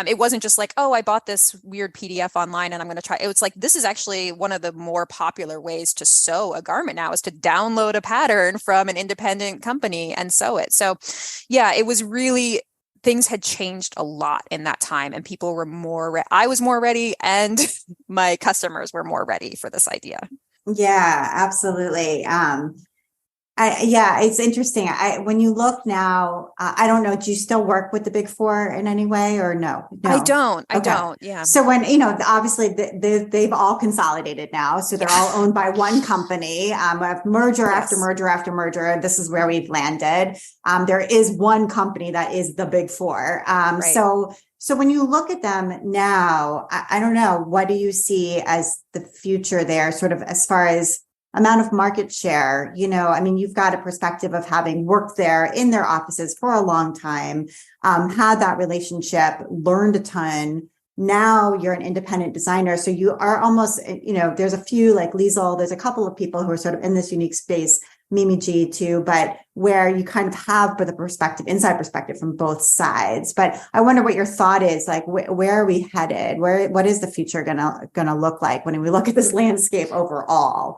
it wasn't just like, oh, I bought this weird PDF online and I'm going to try. It was like, this is actually one of the more popular ways to sew a garment now, is to download a pattern from an independent company and sew it. So yeah, it was really, things had changed a lot in that time, and people were I was more ready, and my customers were more ready for this idea. Yeah, absolutely. It's interesting. When you look now, I don't know, do you still work with the Big Four in any way, or no? I don't. Yeah. So when, obviously they've all consolidated now. So they're all owned by one company, merger after merger after merger. This is where we've landed. There is one company that is the Big Four. Right. So when you look at them now, I don't know, what do you see as the future there, sort of as far as amount of market share? You've got a perspective of having worked there in their offices for a long time, had that relationship, learned a ton. Now you're an independent designer. So you are almost, there's a few like Liesel, there's a couple of people who are sort of in this unique space, Mimi G too, but where you kind of have the inside perspective from both sides. But I wonder what your thought is, like, where are we headed? What is the future gonna look like when we look at this landscape overall?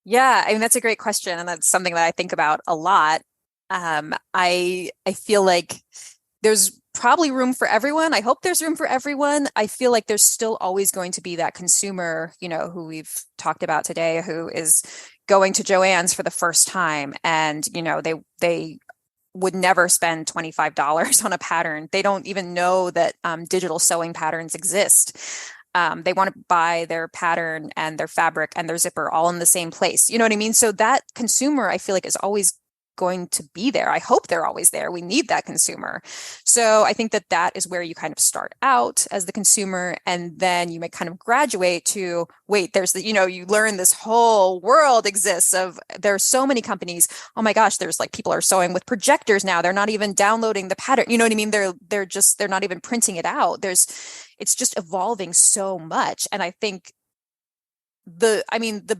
Yeah, I mean, that's a great question. And that's something that I think about a lot. I feel like there's probably room for everyone. I hope there's room for everyone. I feel like there's still always going to be that consumer, who we've talked about today, who is going to Joann's for the first time. And, they would never spend $25 on a pattern. They don't even know that digital sewing patterns exist. They want to buy their pattern and their fabric and their zipper all in the same place. You know what I mean? So that consumer, I feel like, is always going to be there. I hope they're always there. We need that consumer. So I think that that is where you kind of start out as the consumer, and then you may kind of graduate to, wait, there's the, you learn this whole world exists of, there's so many companies. Oh my gosh, there's like, people are sewing with projectors now. They're not even downloading the pattern. You know what I mean? They're not even printing it out. It's just evolving so much. And I think the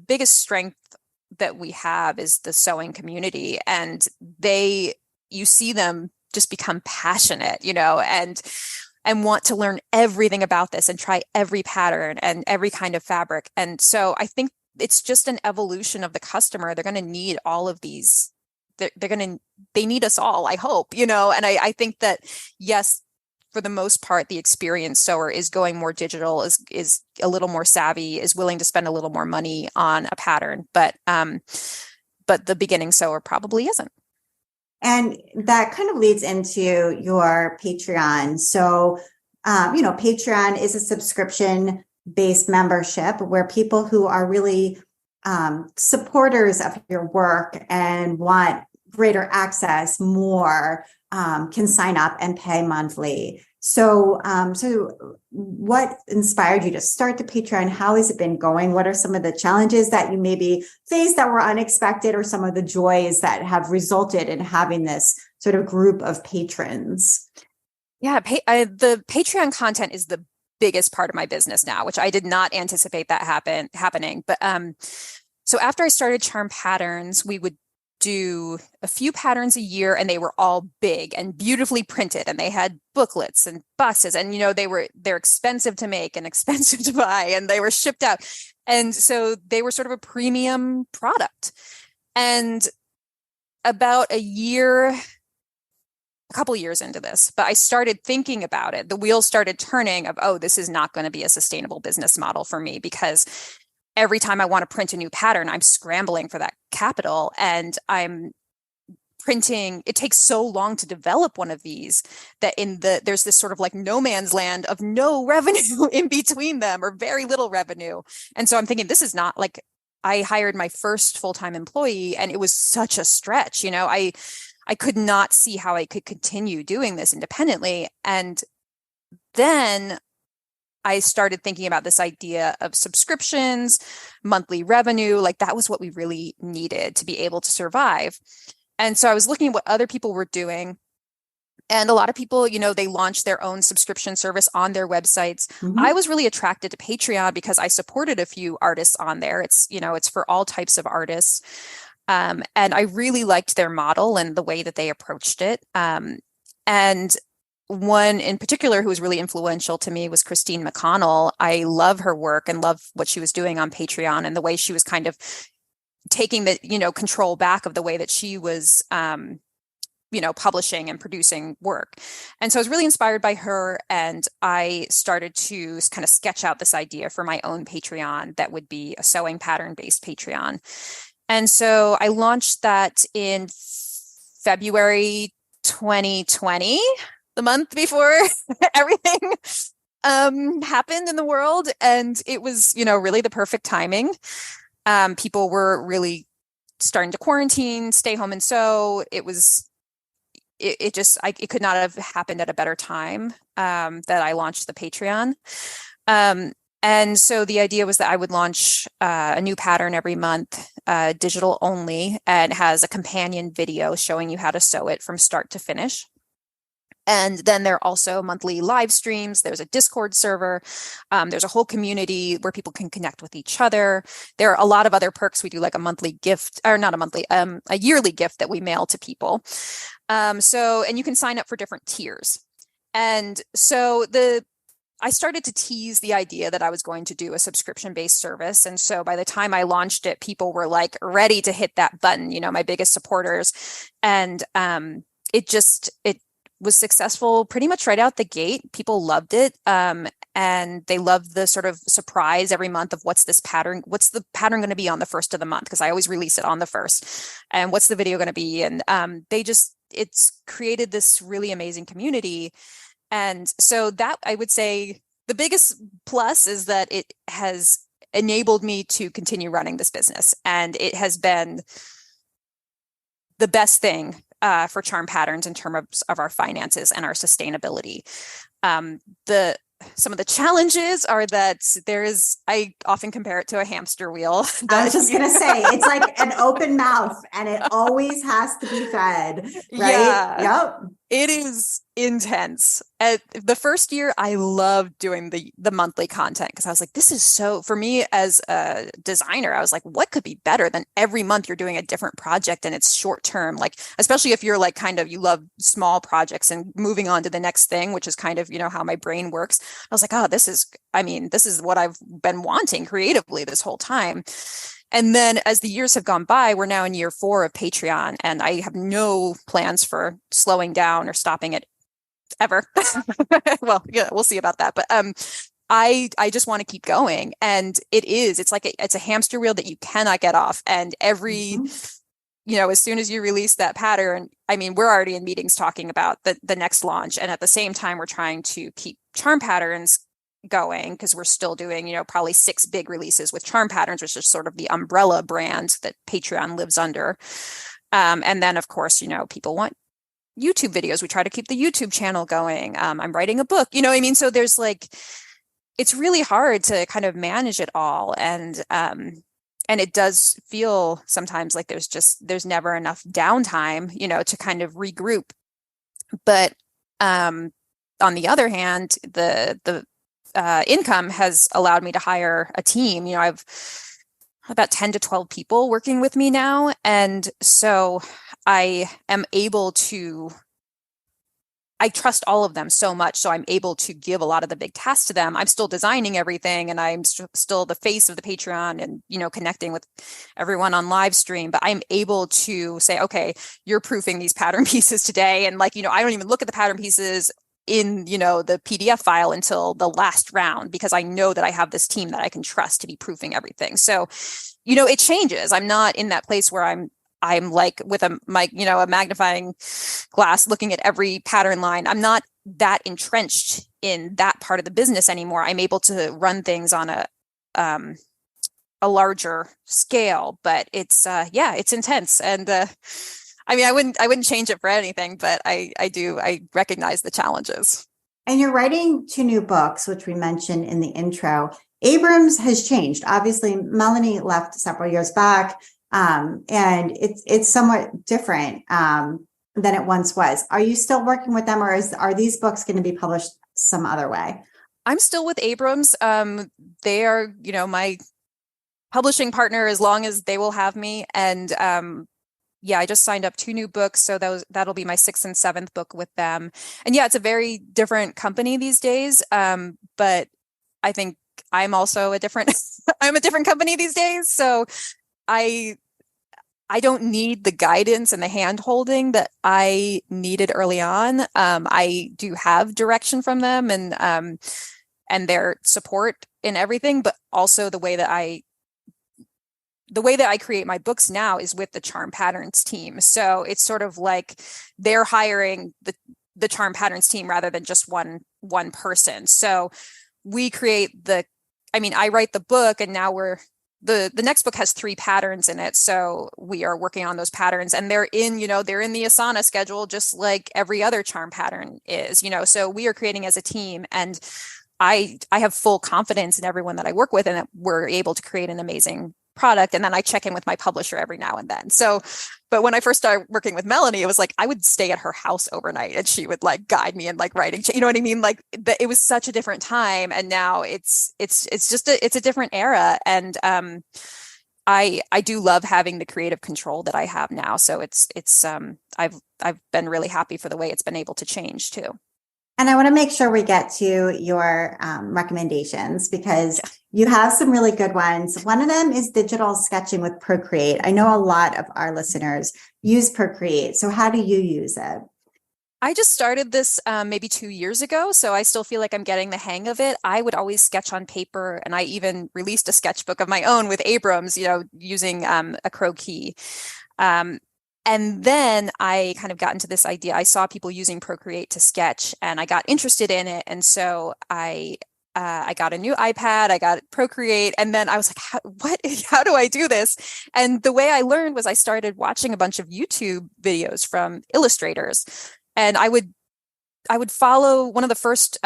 biggest strength that we have is the sewing community, and you see them just become passionate, and want to learn everything about this and try every pattern and every kind of fabric. And so I think it's just an evolution of the customer. They're going to need all of these. They need us all, I hope, and I think that, yes, for the most part, the experienced sewer is going more digital, is a little more savvy, is willing to spend a little more money on a pattern, but the beginning sewer probably isn't. And that kind of leads into your Patreon. So, Patreon is a subscription-based membership where people who are really supporters of your work and want greater access, more, can sign up and pay monthly. So what inspired you to start the Patreon? How has it been going? What are some of the challenges that you maybe faced that were unexpected, or some of the joys that have resulted in having this sort of group of patrons? Yeah, the Patreon content is the biggest part of my business now, which I did not anticipate that happening. But so after I started Charm Patterns, we would do a few patterns a year, and they were all big and beautifully printed, and they had booklets and boxes, and they're expensive to make and expensive to buy, and they were shipped out, and so they were sort of a premium product. And about a couple years into this, but I started thinking about it. The wheels started turning of, oh, this is not going to be a sustainable business model for me, because every time I want to print a new pattern, I'm scrambling for that capital, and I'm printing. It takes so long to develop one of these that there's this sort of like no man's land of no revenue in between them, or very little revenue. And so I'm thinking, this is not like, I hired my first full-time employee, and it was such a stretch. I could not see how I could continue doing this independently. And then I started thinking about this idea of subscriptions, monthly revenue. Like, that was what we really needed to be able to survive. And so I was looking at what other people were doing. And a lot of people, they launched their own subscription service on their websites. Mm-hmm. I was really attracted to Patreon because I supported a few artists on there. It's for all types of artists. And I really liked their model and the way that they approached it. And one in particular who was really influential to me was Christine McConnell. I love her work and love what she was doing on Patreon, and the way she was kind of taking the, control back of the way that she was, publishing and producing work. And so I was really inspired by her, and I started to kind of sketch out this idea for my own Patreon that would be a sewing pattern-based Patreon. And so I launched that in February 2020, the month before everything happened in the world. And it was, really the perfect timing. People were really starting to quarantine, stay home and sew. It could not have happened at a better time that I launched the Patreon. And so the idea was that I would launch a new pattern every month, digital only, and it has a companion video showing you how to sew it from start to finish. And then there are also monthly live streams. There's a Discord server. There's a whole community where people can connect with each other. There are a lot of other perks. We do like a monthly gift, or not a monthly, a yearly gift that we mail to people. And you can sign up for different tiers. And so I started to tease the idea that I was going to do a subscription-based service. And so by the time I launched it, people were like ready to hit that button, my biggest supporters. And it was successful pretty much right out the gate. People loved it. And they loved the sort of surprise every month of what's the pattern going to be on the first of the month? Because I always release it on the first. And what's the video going to be? And it's created this really amazing community. And so that, I would say, the biggest plus is that it has enabled me to continue running this business. And it has been the best thing for Charm Patterns in terms of our finances and our sustainability. Some of the challenges are that I often compare it to a hamster wheel. I was just going to say, it's like an open mouth and it always has to be fed, right? Yeah. Yep. It is intense. At the first year, I loved doing the monthly content because I was like, this is so, for me as a designer, I was like, what could be better than every month you're doing a different project and it's short term, like, especially if you're like kind of, you love small projects and moving on to the next thing, which is kind of, how my brain works. I was like, oh, this is what I've been wanting creatively this whole time. And then as the years have gone by, we're now in year 4 of Patreon, and I have no plans for slowing down or stopping it ever. Well, yeah, we'll see about that. But I just want to keep going. And it's like it's a hamster wheel that you cannot get off. And every, as soon as you release that pattern, we're already in meetings talking about the next launch. And at the same time, we're trying to keep Charm Patterns going because we're still doing, probably 6 big releases with Charm Patterns, which is sort of the umbrella brand that Patreon lives under. And then, of course, people want YouTube videos. We try to keep the YouTube channel going. I'm writing a book, So there's it's really hard to kind of manage it all. And it does feel sometimes like there's never enough downtime, to kind of regroup. But on the other hand, the income has allowed me to hire a team. I've about 10 to 12 people working with me now. And so I trust all of them so much. So I'm able to give a lot of the big tasks to them. I'm still designing everything and I'm still the face of the Patreon and, connecting with everyone on live stream, but I'm able to say, okay, you're proofing these pattern pieces today. And I don't even look at the pattern pieces in, the PDF file until the last round, because I know that I have this team that I can trust to be proofing everything. So, it changes. I'm not in that place where I'm like with a magnifying glass looking at every pattern line. I'm not that entrenched in that part of the business anymore. I'm able to run things on a larger scale, but it's intense. And I wouldn't change it for anything, but I recognize the challenges. And you're writing 2 new books, which we mentioned in the intro. Abrams has changed. Obviously, Melanie left several years back, and it's somewhat different than it once was. Are you still working with them, or are these books going to be published some other way? I'm still with Abrams. They are, my publishing partner as long as they will have me. And I just signed up 2 new books. So that'll be my 6th and 7th book with them. And it's a very different company these days. But I think I'm also I'm a different company these days. So I don't need the guidance and the hand holding that I needed early on. I do have direction from them and their support in everything, but also the way that I create my books now is with the Charm Patterns team. So it's sort of like they're hiring the Charm Patterns team rather than just one person. So we create I write the book, and now the next book has 3 patterns in it. So we are working on those patterns, and they're in the Asana schedule, just like every other Charm pattern is, so we are creating as a team, and I have full confidence in everyone that I work with and that we're able to create an amazing product. And then I check in with my publisher every now and then. So, but when I first started working with Melanie, it was like, I would stay at her house overnight and she would guide me in writing, you know what I mean? It was such a different time. And now it's just it's a different era. And, I do love having the creative control that I have now. So I've been really happy for the way it's been able to change too. And I want to make sure we get to your recommendations, because you have some really good ones. One of them is digital sketching with Procreate. I know a lot of our listeners use Procreate. So how do you use it? I just started this maybe 2 years ago, so I still feel like I'm getting the hang of it. I would always sketch on paper, and I even released a sketchbook of my own with Abrams, using a croquis. And then I kind of got into this idea. I saw people using Procreate to sketch, and I got interested in it. And so I got a new iPad, I got Procreate, and then I was like, how do I do this? And the way I learned was I started watching a bunch of YouTube videos from illustrators. And I would follow one of the first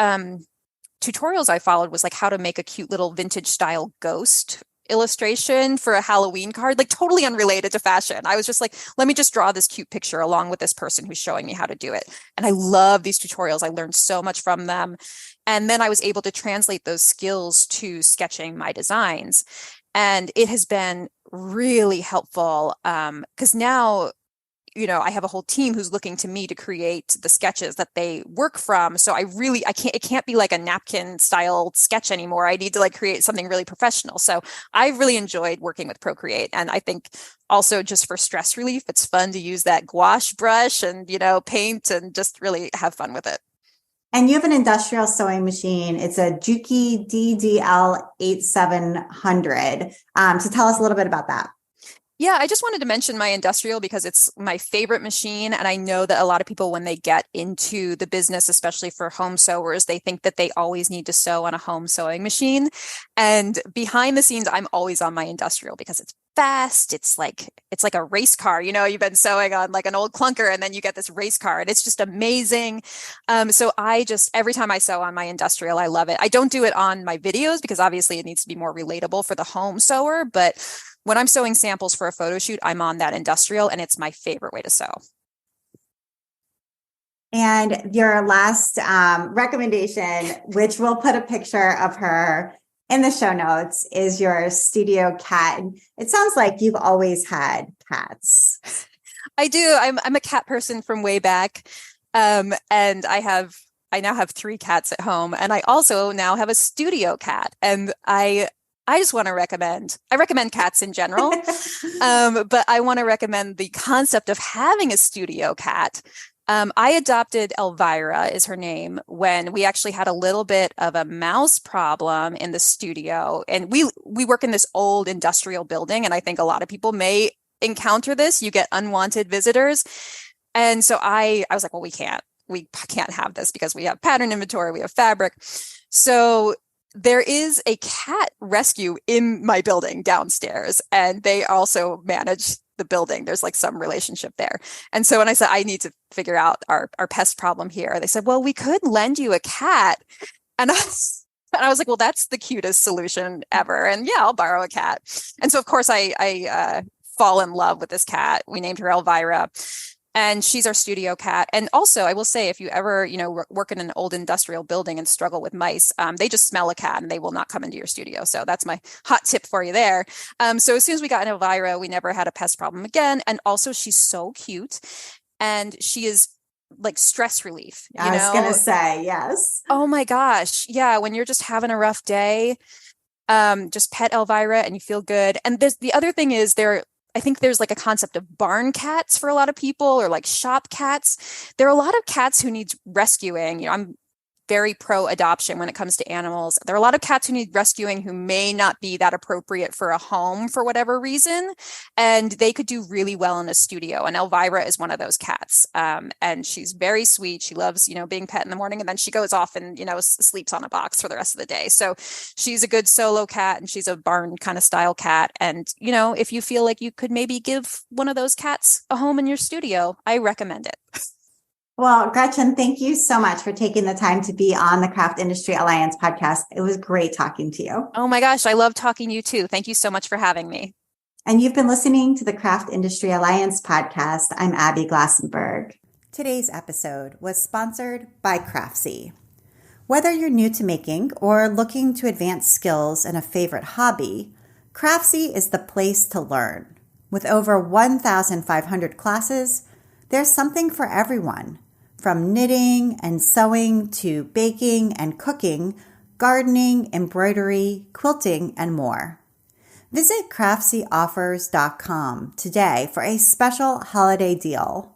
tutorials I followed was like how to make a cute little vintage style ghost illustration for a Halloween card, like totally unrelated to fashion. I was just like, let me just draw this cute picture along with this person who's showing me how to do it. And I love these tutorials. I learned so much from them. And then I was able to translate those skills to sketching my designs. And it has been really helpful because now, I have a whole team who's looking to me to create the sketches that they work from. So it can't be like a napkin style sketch anymore. I need to like create something really professional. So I really enjoyed working with Procreate. And I think also just for stress relief, it's fun to use that gouache brush and, paint and just really have fun with it. And you have an industrial sewing machine. It's a Juki DDL 8700. So tell us a little bit about that. Yeah, I just wanted to mention my industrial because it's my favorite machine. And I know that a lot of people, when they get into the business, especially for home sewers, they think that they always need to sew on a home sewing machine. And behind the scenes, I'm always on my industrial because it's fast. It's like a race car. You've been sewing on like an old clunker and then you get this race car and it's just amazing. So every time I sew on my industrial, I love it. I don't do it on my videos because obviously it needs to be more relatable for the home sewer, but when I'm sewing samples for a photo shoot, I'm on that industrial and it's my favorite way to sew. And your last recommendation, which we'll put a picture of her in the show notes, is your studio cat. It sounds like you've always had cats. I do. I'm a cat person from way back. And I now have 3 cats at home. And I also now have a studio cat. And I just want to I recommend cats in general, but I want to recommend the concept of having a studio cat. I adopted Elvira, is her name, when we actually had a little bit of a mouse problem in the studio. And we work in this old industrial building, and I think a lot of people may encounter this. You get unwanted visitors. And so I was like, well, we can't have this because we have pattern inventory, we have fabric. So there is a cat rescue in my building downstairs, and they also manage the building. There's like some relationship there. And so when I said, I need to figure out our pest problem here, they said, well, we could lend you a cat. And I was like, well, that's the cutest solution ever. And yeah, I'll borrow a cat. And so of course I fall in love with this cat. We named her Elvira. And she's our studio cat. And also, I will say, if you ever, work in an old industrial building and struggle with mice, they just smell a cat and they will not come into your studio. So that's my hot tip for you there. So as soon as we got an Elvira, we never had a pest problem again. And also, she's so cute. And she is like stress relief. I was going to say, yes. Oh my gosh. Yeah. When you're just having a rough day, just pet Elvira and you feel good. And the other thing is I think there's like a concept of barn cats for a lot of people, or like shop cats. There are a lot of cats who need rescuing. I'm very pro adoption when it comes to animals. There are a lot of cats who need rescuing who may not be that appropriate for a home for whatever reason. And they could do really well in a studio. And Elvira is one of those cats. And she's very sweet. She loves, being pet in the morning, and then she goes off and, sleeps on a box for the rest of the day. So she's a good solo cat, and she's a barn kind of style cat. And, if you feel like you could maybe give one of those cats a home in your studio, I recommend it. Well, Gretchen, thank you so much for taking the time to be on the Craft Industry Alliance podcast. It was great talking to you. Oh my gosh, I love talking to you too. Thank you so much for having me. And you've been listening to the Craft Industry Alliance podcast. I'm Abby Glassenberg. Today's episode was sponsored by Craftsy. Whether you're new to making or looking to advance skills in a favorite hobby, Craftsy is the place to learn. With over 1,500 classes, there's something for everyone. From knitting and sewing to baking and cooking, gardening, embroidery, quilting, and more. Visit CraftsyOffers.com today for a special holiday deal.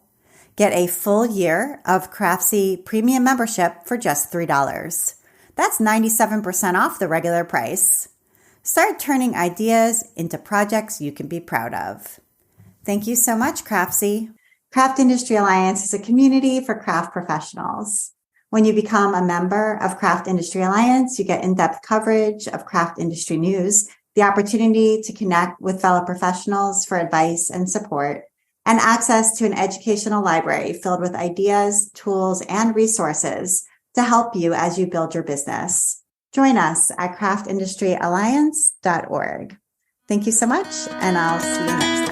Get a full year of Craftsy premium membership for just $3. That's 97% off the regular price. Start turning ideas into projects you can be proud of. Thank you so much, Craftsy. Craft Industry Alliance is a community for craft professionals. When you become a member of Craft Industry Alliance, you get in-depth coverage of craft industry news, the opportunity to connect with fellow professionals for advice and support, and access to an educational library filled with ideas, tools, and resources to help you as you build your business. Join us at craftindustrｙalliance.org. Thank you so much, and I'll see you next time.